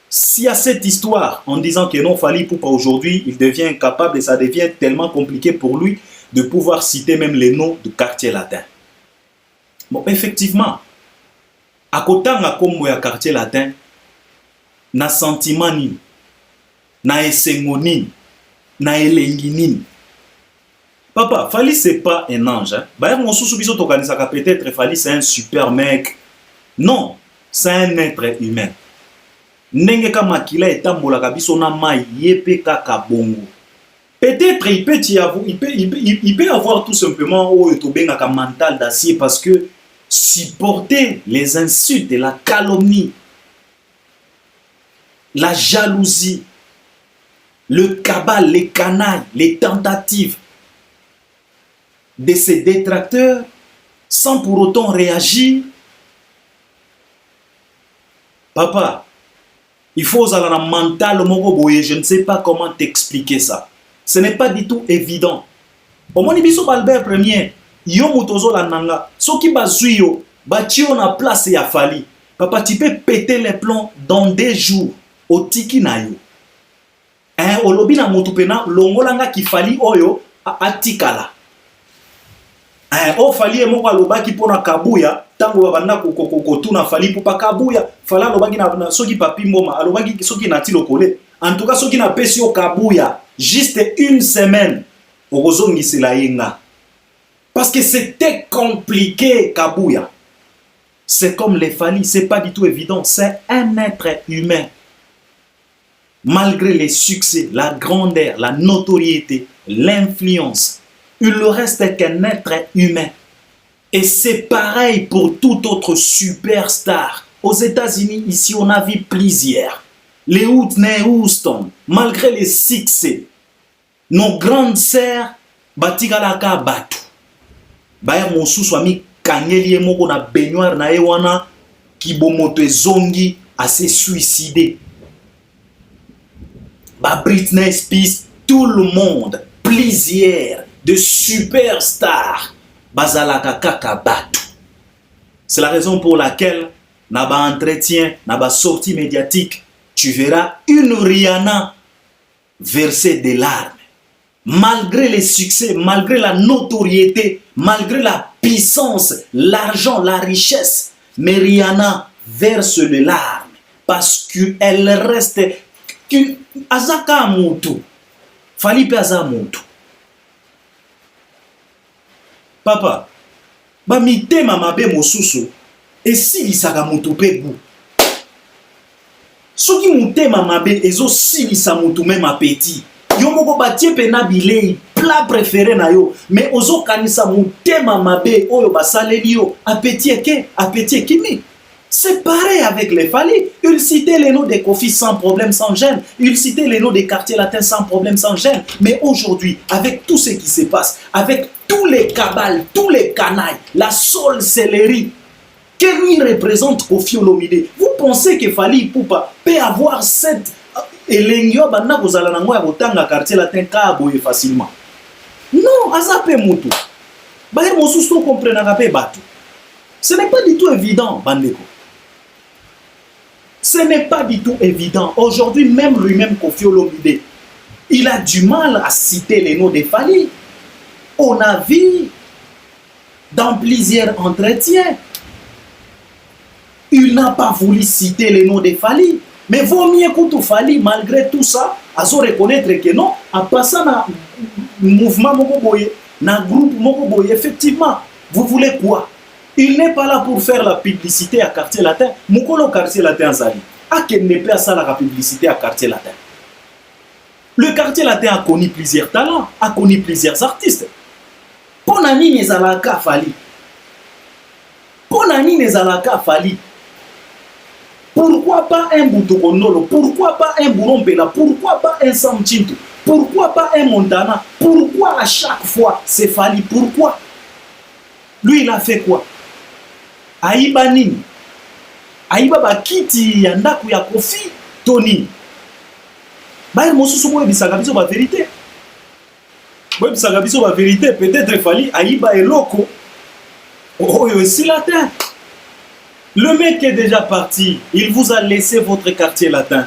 s'il y a cette histoire en disant que non, Fally Ipupa aujourd'hui, il devient incapable et ça devient tellement compliqué pour lui de pouvoir citer même les noms du quartier latin. Bon, effectivement, à côté de la quartier latin, na sentiment ni, na esengo ni, na elengi ni. Papa, Fally c'est pas un ange. Hein? Peut-être Fally c'est un super mec. Non, c'est un être humain. Nengeka makila etambola kabiso na mai yepe kaka bongo. Peut-être il peut avoir tout simplement un mental d'acier parce que supporter les insultes, la calomnie, la jalousie, le cabal, les canailles, les tentatives de ses détracteurs sans pour autant réagir. Papa, il faut un mental mogoboye, je ne sais pas comment t'expliquer ça. Ce n'est pas du tout évident. Au moins, Ibiso Albert Premier, yo mutozo la nanga, soki bazuyo, batio na place ya Fally. Papa, tu peux péter les plombs dans 2 jours au tiki na yo. Hein, olobi na mutupena, longolanga ki Fally oyo atikala. O Fally moko alobaki pona kabuya tango babanda kokotuna Fally Ipupa kabuya Fally alobaki na soki papi mboma alobaki soki na ti lokole en tout cas soki na pesi o kabuya juste 1 semaine Parce que c'était compliqué, Kabouya. C'est comme les Fally, c'est pas du tout évident. C'est un être humain. Malgré les succès, la grandeur, la notoriété, l'influence, il ne reste qu'un être humain. Et c'est pareil pour toute autre superstar. Aux États-Unis, ici, on a vu plusieurs. Les Whitney Houston, malgré les succès, nos grandes sœurs, batikalaka batu. Baya mosusu ami kangeli moko na baignoire na ewana kibomoto zongi à se suicider. Ba Britney Spears, tout le monde, plusieurs de superstars, bazalaka kaka batu. C'est la raison pour laquelle na ba entretien, na ba sortie médiatique, tu verras une Rihanna verser des larmes. Malgré les succès, malgré la notoriété, malgré la puissance, l'argent, la richesse, mais Rihanna verse les larmes parce qu'elle reste azaka mutu. Fali pe aza mutu. Papa, ba mitema mabe mosusu esilisaka mutu pe gu. Soki mutema mabe ezo silisa mutu même appétit. Yo moko batie pena bilei plat préféré na yo mais ozo kanisa mutema mabe oyo basaleli yo appétit kimi. C'est pareil avec les Fally. Il citait les noms des Kofi sans problème, sans gêne. Il citait les noms des quartiers latins sans problème, sans gêne. Mais aujourd'hui, avec tout ce qui se passe, avec tous les cabales, tous les canailles, la sorcellerie que lui représente Koffi Olomide, vous pensez que Fally Ipupa peut avoir cette elengio banda kozala nango ya botanga quartier latin ka boye facilement? Non, azape mutu. Baye mosusu to comprendre pe batu. Ce n'est pas du tout évident, bandeko. Ce n'est pas du tout évident. Aujourd'hui, même lui-même, Koffi Olomide, il a du mal à citer les noms des Fally. On a vu dans plusieurs entretiens, il n'a pas voulu citer les noms des Fally. Mais vaut mieux que Fally, malgré tout ça, à se reconnaître que non, en passant dans le mouvement Mokoboye, dans le groupe Mokoboye, effectivement, vous voulez quoi? Il n'est pas là pour faire la publicité à Quartier Latin. Mukolo Quartier Latin Zali. A quel n'est pas ça la publicité à Quartier Latin? Le Quartier Latin a connu plusieurs talents, a connu plusieurs artistes. Ponani Nezalaka Fally. Ponani Nezalaka Fally. Pourquoi pas un Boutokonolo? Pourquoi pas un Bourompela? Pourquoi pas un Sam Chintu? Pourquoi pas un Montana? Pourquoi à chaque fois c'est Fally? Pourquoi? Lui, il a fait quoi? Aïba nini? Aïba bakiti ya ndaku ya Koffi Tony. Baye mosusu mo ebisaka biso ba vérité. Mo ebisaka biso ba vérité, peut-être Fally Aïba eloko. Oh, c'est latin. Le mec est déjà parti. Il vous a laissé votre quartier latin.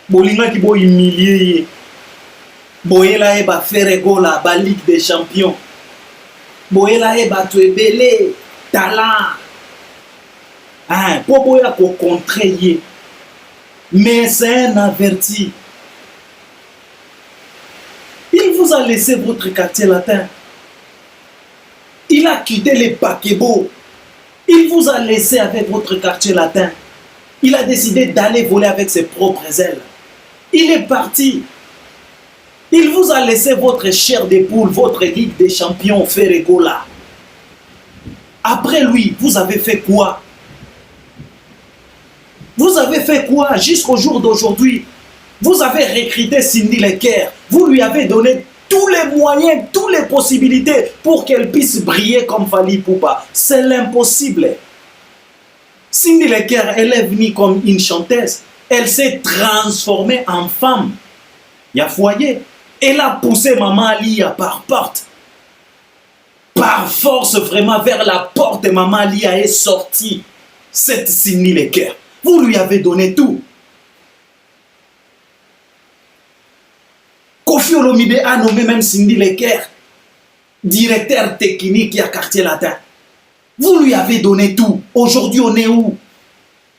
Bolinga ki bo humilié. Boyela eba Ferregola, ba Ligue des Champions. Boyela eba Tuebele, talent. Hein, pour boya ko contrer. Mais c'est un averti. Il vous a laissé votre quartier latin. Il a quitté les paquebots. Il vous a laissé avec votre quartier latin. Il a décidé d'aller voler avec ses propres ailes. Il est parti. Il vous a laissé votre chair de poule, votre Ligue des Champions, Ferregola. Après lui, vous avez fait quoi? Vous avez fait quoi jusqu'au jour d'aujourd'hui? Vous avez recruté Cindy Lecker. Vous lui avez donné tous les moyens, toutes les possibilités pour qu'elle puisse briller comme Fally Ipupa. C'est l'impossible. Cindy Lecker, elle est venue comme une chanteuse. Elle s'est transformée en femme. Il y a foyer. Elle a poussé Maman Alia par porte. Par force, vraiment, vers la porte, Maman Alia est sortie. Cette Cindy Lecker. Vous lui avez donné tout. Koffi Olomide a nommé même Cindy Lecker directeur technique à Quartier Latin. Vous lui avez donné tout. Aujourd'hui, on est où?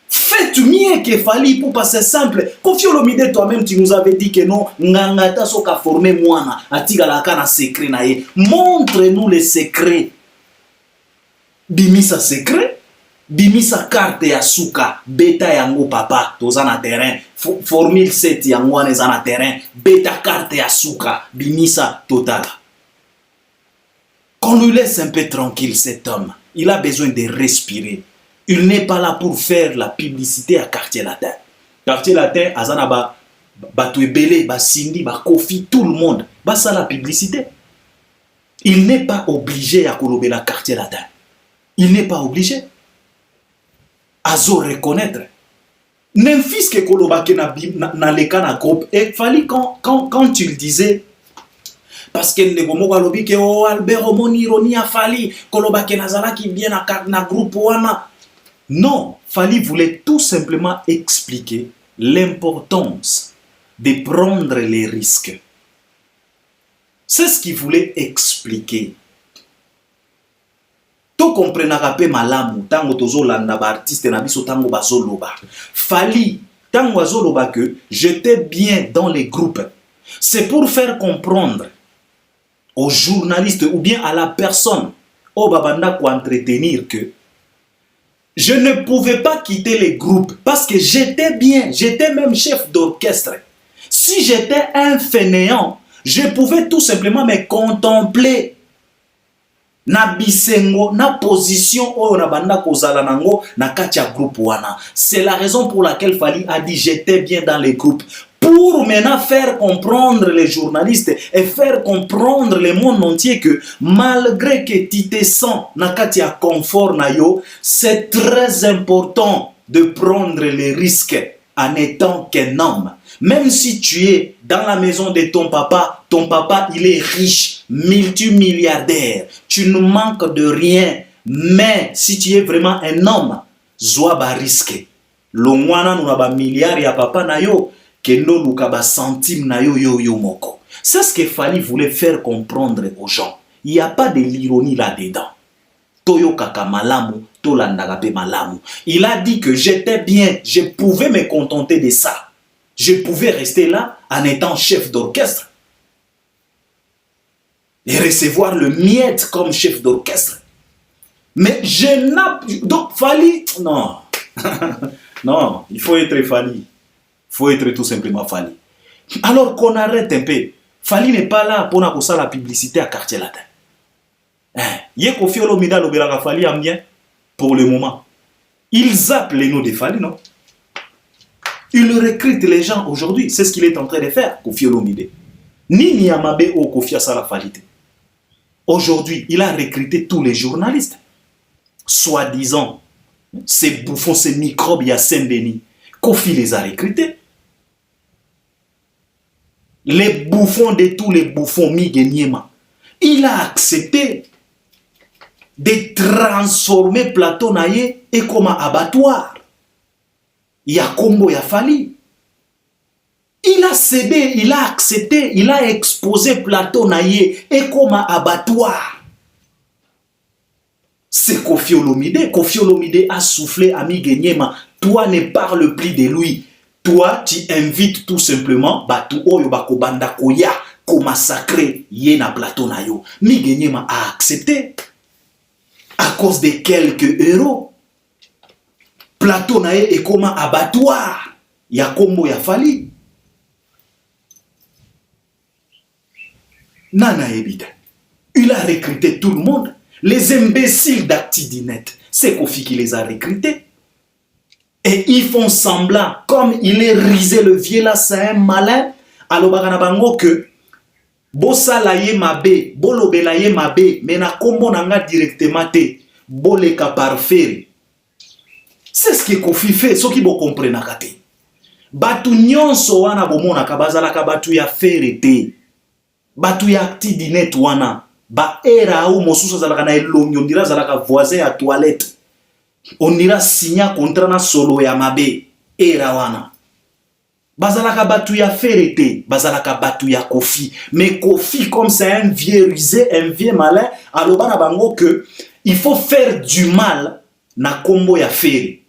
Faites peut-être mieux que Fally Ipupa, c'est simple. Koffi Olomide, toi-même, tu nous avais dit que non, Ngangata soka formé moana, atigalaka na secret na ye. Montre-nous les secrets. Bimisa secret, bimisa carte ya suka, beta yango papa, toza na terrain, formule 7 yango wana eza na terrain, beta carte ya suka, bimisa total. Qu'on lui laisse un peu tranquille cet homme. Il a besoin de respirer. Il n'est pas là pour faire la publicité à Quartier Latin. Quartier Latin, azana ba Batouebele, ba Cindy, ba Kofi, tout le monde. Ba ça la publicité. Il n'est pas obligé à kolobela Quartier Latin. Il n'est pas obligé. Azo reconnaître. Memphis que kolobake na leka na groupe. Et Fally quand tu le disais, parce que les gomo kalobi ke o Albert Omoni ironi a Fally kolobake nazala qui vient na groupe wana. Non, Fally voulait tout simplement expliquer l'importance de prendre les risques. C'est ce qu'il voulait expliquer. To comprenaka pe malamu tango tozolanda ba artiste na biso tango bazoloba. Fally tango azoloba que j'étais bien dans les groupes. C'est pour faire comprendre aux journalistes ou bien à la personne au babanda ko entretenir que je ne pouvais pas quitter les groupes parce que j'étais bien, j'étais même chef d'orchestre. Si j'étais un fainéant, je pouvais tout simplement me contempler. Na bisengo, na position oyo na banda kozala nango na katia groupe wana. C'est la raison pour laquelle Fally a dit j'étais bien dans les groupes. Pour maintenant faire comprendre les journalistes et faire comprendre le monde entier que malgré que tu te sens na katia confort na yo, c'est très important de prendre les risques en étant qu'un homme. Même si tu es dans la maison de ton papa il est riche, multimilliardaire, tu ne manques de rien. Mais si tu es vraiment un homme, zoa ba risque. Lo mwana nuna ba milliard ya papa na yo, kendo luka ba centime na yo yo moko. C'est ce que Fally voulait faire comprendre aux gens. Il n'y a pas de l'ironie là-dedans. Toyo kaka malamu, tolandaka pe malamu. Il a dit que j'étais bien, je pouvais me contenter de ça. Je pouvais rester là en étant chef d'orchestre et recevoir le miette comme chef d'orchestre. Mais je n'ai... Donc, Fally... Non. Non, il faut être Fally. Il faut être tout simplement Fally. Alors qu'on arrête un peu. Fally n'est pas là pour la publicité à Quartier Latin. Yé Koffi Olomide lobelaka Fally am bien pour le moment. Ils zappent les noms de Fally, non? Il recrute les gens aujourd'hui. C'est ce qu'il est en train de faire, Koffi Olomide. Ni Niamabe ou Koffi Asala Fally. Aujourd'hui, il a recruté tous les journalistes. Soi-disant, ces bouffons, ces microbes, il y a Saint-Denis. Koffi les a recrutés. Les bouffons de tous les bouffons, Miguel. Il a accepté de transformer Plateau Naye et comme un abattoir. Il y a Kombo, il y a Fally. Il a cédé, il a accepté, il a exposé Plateau Naye et comme un abattoir. C'est Koffi Olomide. Koffi Olomide a soufflé à Miguel. Toi, ne parle plus de lui. Toi, tu invites tout simplement Batu Oyo Bakobanda Koya ko massacrer Yena Plateau Nayo. Miguel a accepté. À cause de quelques euros. Plateau Naye est comme un abattoir. Il y a Kombo, il y a Fally. Nana Ebida. Il a recruté tout le monde. Les imbéciles d'Actidinet. C'est Koffi qui les a recrutés. Et ils font semblant, comme il est risé le vieux là, c'est un malin. Alors, Baganabango que Bossa ye mabe, bolobela ye mabe, mais na kombo nanga directement te, boleka par faire. C'est ce que Koffi fait, ce qui vous comprenez nakate. Batu nyonso wana bomona kabazala kabatu ya faire te. Batu ya Actidinet wana, ba era ou mosusu zalaka na elongi, on dira zalaka voisin à toilette. On ira signer contrat na solo ya mabe era wana. Bazalaka batu ya ferete, bazalaka batu ya Koffi. Mais Koffi, comme c'est un vieux rusé, un vieux malin, alors bana bango que il faut faire du mal na kombo ya fere.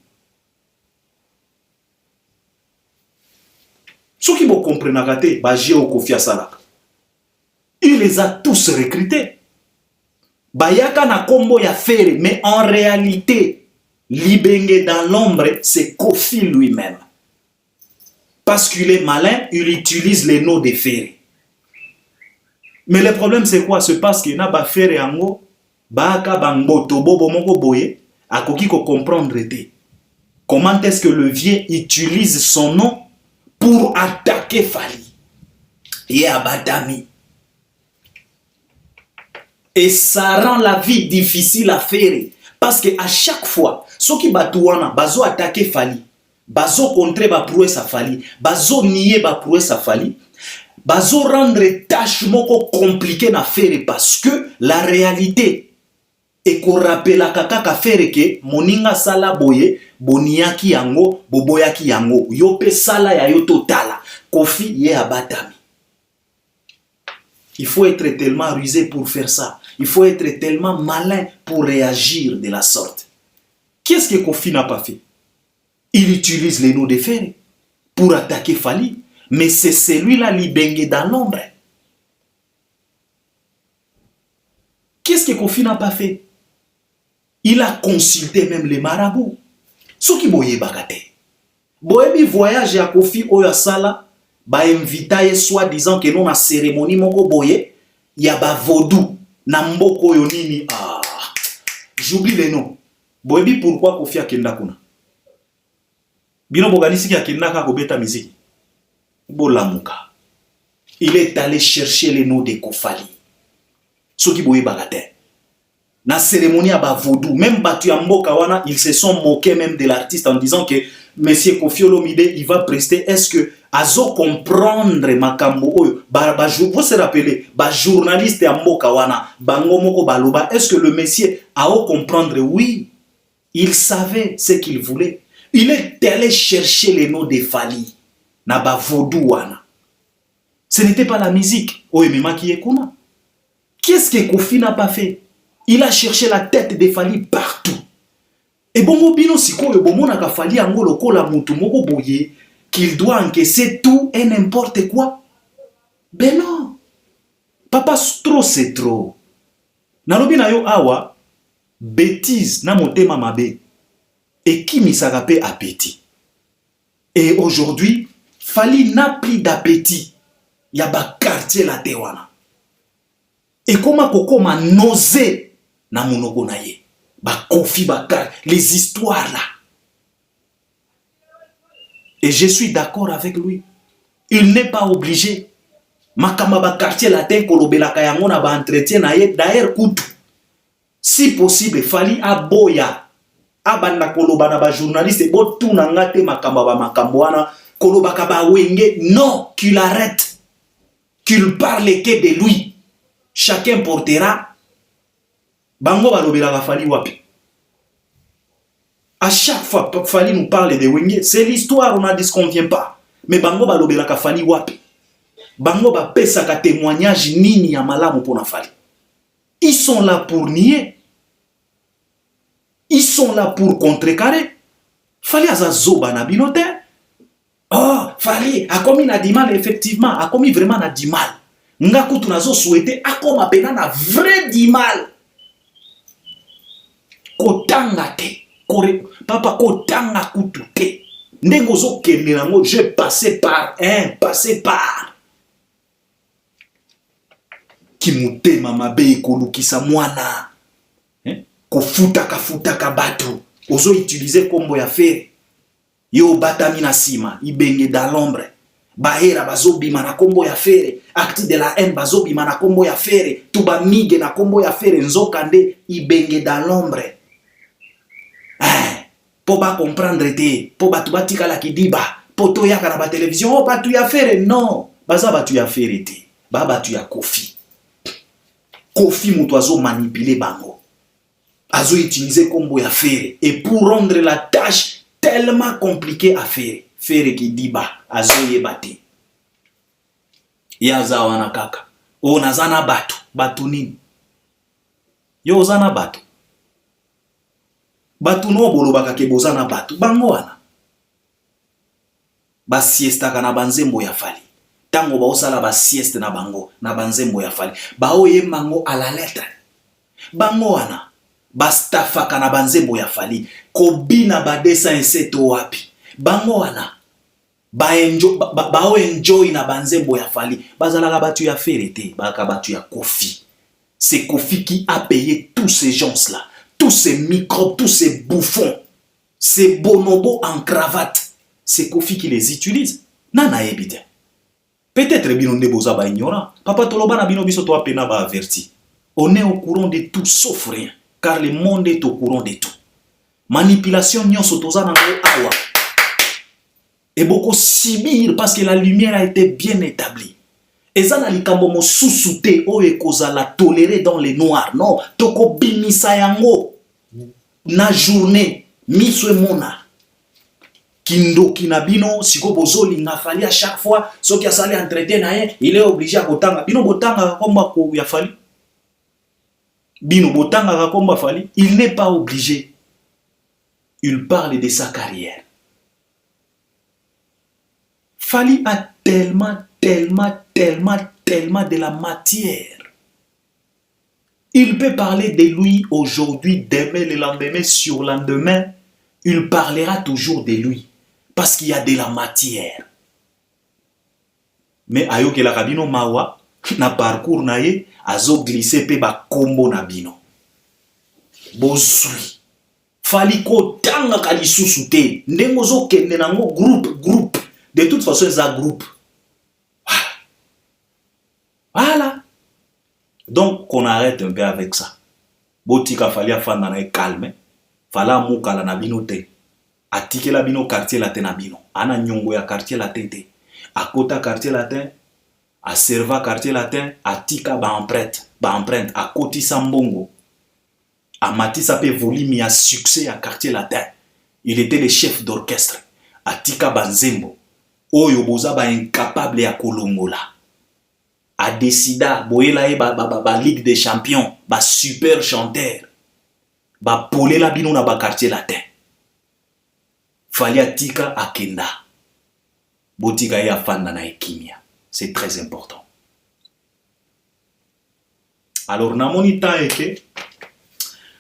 Ceux qui vont comprendre raté, bah Géo Kofi Salaka. Il les a tous recrutés. Bayaka na kombo ya Ferré, mais en réalité, Libenge dans l'ombre, c'est Kofi lui-même. Parce qu'il est malin, il utilise les noms de Ferré. Mais le problème c'est quoi? C'est parce qu'il n'a pas Ferré ango, Baka Bangboto Bobo Moko Boye, a koki ko comprendre te. Comment est-ce que le vieux utilise son nom pour attaquer Fali et Abatami? Et ça rend la vie difficile à faire. Parce que à chaque fois, ceux qui batouana, bazo attaquer Fali, bazo contrer ba prouesse à Fali, bazo nier ba prouesse à Fali, bazo rendre tâche moko compliquée na faire parce que la réalité est qu'on rappelle la kaka faire que moninga sala boye, boniaki yango, boboyaki yango, yope sala ya yo totala, Kofi ye Abatami. Il faut être tellement rusé pour faire ça. Il faut être tellement malin pour réagir de la sorte. Qu'est-ce que Kofi n'a pas fait? Il utilise les noms de Ferré pour attaquer Fali. Mais c'est celui-là Libenge dans l'ombre. Qu'est-ce que Kofi n'a pas fait? Il a consulté même les marabouts. Ce qui boye bagate. Boyebi voyage à Kofi Oyasala. Ba invitaye soi-disant que non na cérémonie moko boye. Ya ba vaudou. Na mboko yo nini. Ah. J'oublie les noms. Boyebi pourquoi Kofi a kenda kuna? Bino boganisi ki a kenda ka kobeta miziki. Bolamuka. Il est allé chercher les noms de Kofali. Ce qui boye bagate. Na cérémonie à ba vaudou, même batu ya mboka wana, ils se sont moqués même de l'artiste en disant que Monsieur Kofi Olomide, il va prester. Est-ce que azo comprendre makambo oyo vous se rappelez ba journaliste ya mboka wana bango moko baloba, est-ce que le monsieur a comprendre? Oui, il savait ce qu'il voulait. Il est allé chercher les noms de Fali na ba vaudou wana. Ce n'était pas la musique oyo mema qui ekuna. Qu'est-ce que Kofi n'a pas fait? Il a cherché la tête de Fali partout. Et bon, bino siko, bon, na Fali ango loko la mutu moko boye, qu'il doit encaisser tout et n'importe quoi. Ben non. Papa, trop c'est trop. Nalobi na yo awa, bêtise na motema mabe. Et qui misaka pe appétit. Et aujourd'hui, Fali n'a plus d'appétit. Ya ba quartier la tewana. Et comment koko ma nausée na monoko na ye. Ba Kofi Bakar, les histoires là. Et je suis d'accord avec lui. Il n'est pas obligé. Makama ba quartier latin kolobela kayango na ba entretien na ye d'ailleurs kutu. Si possible, Fali aboya. Abanda koloba na ba journaliste bo tout na ngate makamba ba makambo wana koloba ka ba wenge. Non, qu'il arrête. Qu'il parle que de lui. Chacun portera. Bango balobela Fali wapi. À chaque fois Fali nous parle de Wenge, c'est l'histoire, on n'en disconvient pas. Mais bango balobela Fali wapi. Bango ba pesa ka témoignage nini ya malamu pona Fali. Ils sont là pour nier. Ils sont là pour contrecarrer. Fali azazoba na binote. Oh, Fali a commis na di mal, effectivement, a commis vraiment na di mal. Ngaku tunazo souhaiter a comme pena na vrai di mal. Kotanga te. Papa kotanga kutu te. Ndengo zo kende nango, je passé par passé par. Kimutema mabe kolukisa mwana. Kofuta ka batu. Ozo utiliser kombo ya Ferré. Yo batami na sima, ibenge dans l'ombre. Bahera bazo bima na kombo ya Ferré. Acte de la haine bazo bima na kombo ya Ferré. Tuba mige na kombo ya Ferré. Nzokande ibenge dans l'ombre. Pour pas comprendre te, pour pas tout batika la kidiba, pour to yaka na ba télévision, oh batu ya Ferré, non, baza batu ya Ferré te, ba batu ya Kofi. Kofi mutu azo manipuler bango, azo utiliser kombo ya Ferré, et pour rendre la tâche tellement compliquée à Ferré, Ferré qui diba, azo yebate. Yaza wana kaka, o nazana batu nini? Yo ozana batu. Batu no bolo baka ke bozana batu bango wana. ba siesta kana banzembo ya Fally. Tango ba osala ba sieste na bango na banzembo ya Fally. Ba oye mango à la lettre. Bango wana ba staffa kana banzembo ya Fally. Kobina ba dessin inseto wapi. Bango wana ba enjoy na banzembo ya Fally. Bazalaka batu ya ferete, baka batu ya Kofi. C'est Kofi qui a payé tous ces gens-là, tous ces microbes, tous ces bouffons, ces bonobos en cravate. C'est Kofi qui les utilise. Nana ebite. Peut-être bino ndeboza ba ignorant. Papa toloba na bino biso to apena ba averti. On est au courant de tout sauf rien, car le monde est au courant de tout. Manipulation nyonso toza na awa. Et beaucoup subir parce que la lumière a été bien établie. Et ça, likambo mo susute o ekozala toléré dans les noirs. Non, toko bimisa yango na journée miswe mona. Kindo kinabino siko bozoli nga Fally à chaque fois soki asali entretien na ye, il est obligé à kotanga. Bino botanga komba ko ya Fally. Bino botanga komba Fally, il n'est pas obligé. Il parle de sa carrière. Fally a tellement de la matière. Il peut parler de lui aujourd'hui, demain, le lendemain, sur lendemain. Il parlera toujours de lui. Parce qu'il y a de la matière. Mais ayo ke la kabino mawa, na parcours na ye, azo glissé pe ba kombo na bino. Bozui. Fally ko tanga kalisusu te. Ndengo zo kende nango groupe. De toute façon, c'est un groupe. Voilà. Donc, qu'on arrête un peu avec ça. Botika Fally afanda na calme. Fala mukala na bino te. Atike la bino quartier latin na bino. Ana nyongo ya quartier latin te. Akota quartier latin. A serva quartier latin. Atika ba empreinte. Akoti sambongo. Amatisa pe volume ya succès à quartier latin. Il était le chef d'orchestre. Atika banzembo. Oyo boza ba incapable ya kolongola. A décida boyela e ba Ligue des Champions, ba super chanteur. Ba polela bino na ba quartier latin. Fally atika akenda. Botika ya fanda na ekimia. C'est très important. Alors namoni temps eke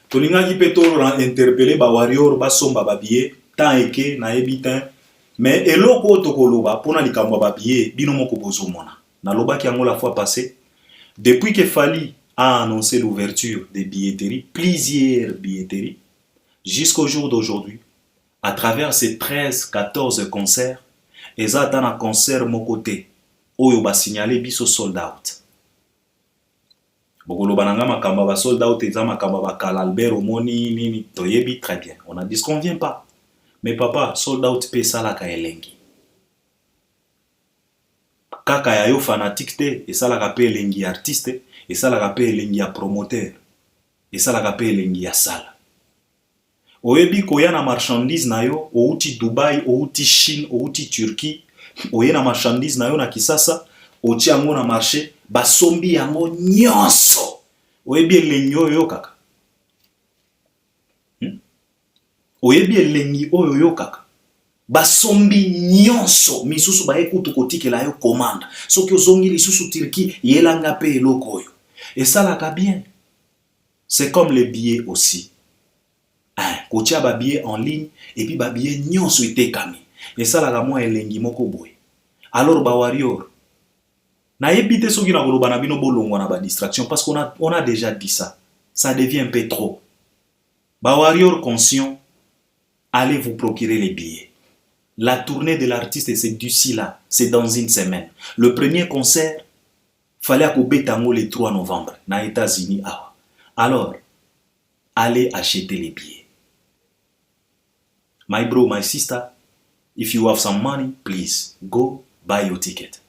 tolinga ki petoro interpeller ba warrior ba somba ba billet temps eke na ebitin. Mais eloko tokoloba pona likambo ba billet bino moko bozomona. Na loba qui la fois passée, depuis que Fally a annoncé l'ouverture des billetteries, plusieurs billetteries, jusqu'au jour d'aujourd'hui, à travers ces 13-14 concerts, ils attendent un concert mon côté, où ils ont signalé biso sold out. Bokolo bananga makamba ba sold out, ils ont makamba ba Albert Omoni, nini, toyebi très bien. On a dit ce qu'on vient pas. Mais papa, sold out paye ça la kaelengi. Kaka ya yo fanatique te, et ça la rappelle elengi artiste, et ça la rappelle elengi ya promoteur, et ça la rappelle elengi ya sala. Oyebi koya na marchandise na yo, outi Dubai, outi Chine, outi Turquie, oye na marchandise na yo na Kisasa, oti yango na marché, basombi yango nyonso. Oyebi elengi oyo kaka. Oyebi elengi oyo kaka. Basombi nyonso misusu ba ekutu kotikela yo commande soki ozongi lisusu Turquie yelanga pe eloko oyo et ça la bien. C'est comme les billets aussi. Kotia ba billet en ligne et puis ba billet nyonso etekami et ça la moi elengi moko boy. Alors ba warrior na yebite soki na koloba na bino bolongo na ba distraction parce qu'on a déjà dit ça. Ça devient un peu trop. Ba warrior conscient, allez vous procurer les billets. La tournée de l'artiste, c'est d'ici là. C'est dans une semaine. Le premier concert, fallait à Betango le 3 novembre, dans les États-Unis. Alors, allez acheter les billets. My bro, my sister, if you have some money, please, go buy your ticket.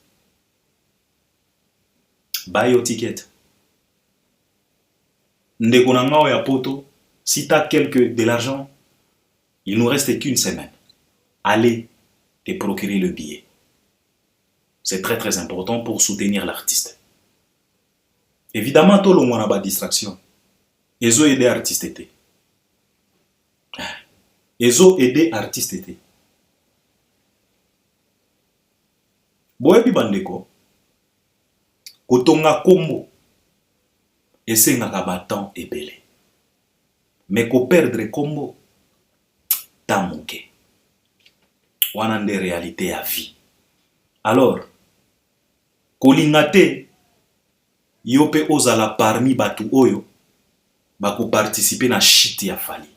Buy your ticket. Ndeko na ngao ya poto, si tu as de l'argent, il nous reste qu'une semaine. Allez te procurer le billet. C'est très très important pour soutenir l'artiste. Évidemment, tout le monde a pas de distraction. Ils ont aidé l'artiste. Ils ont aidé l'artiste. boyebi bandeko kotonga kombo esengaka batemps ebele mais koperdre kombo temps moke wana nde réalité ya vie. Alors kolinga te yo pe ozala parmi batu oyo participer na shit ya Fally.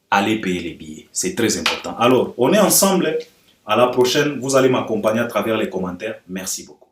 Allez payer les billets, c'est très important. Alors on est ensemble, à la prochaine, vous allez m'accompagner à travers les commentaires. Merci beaucoup.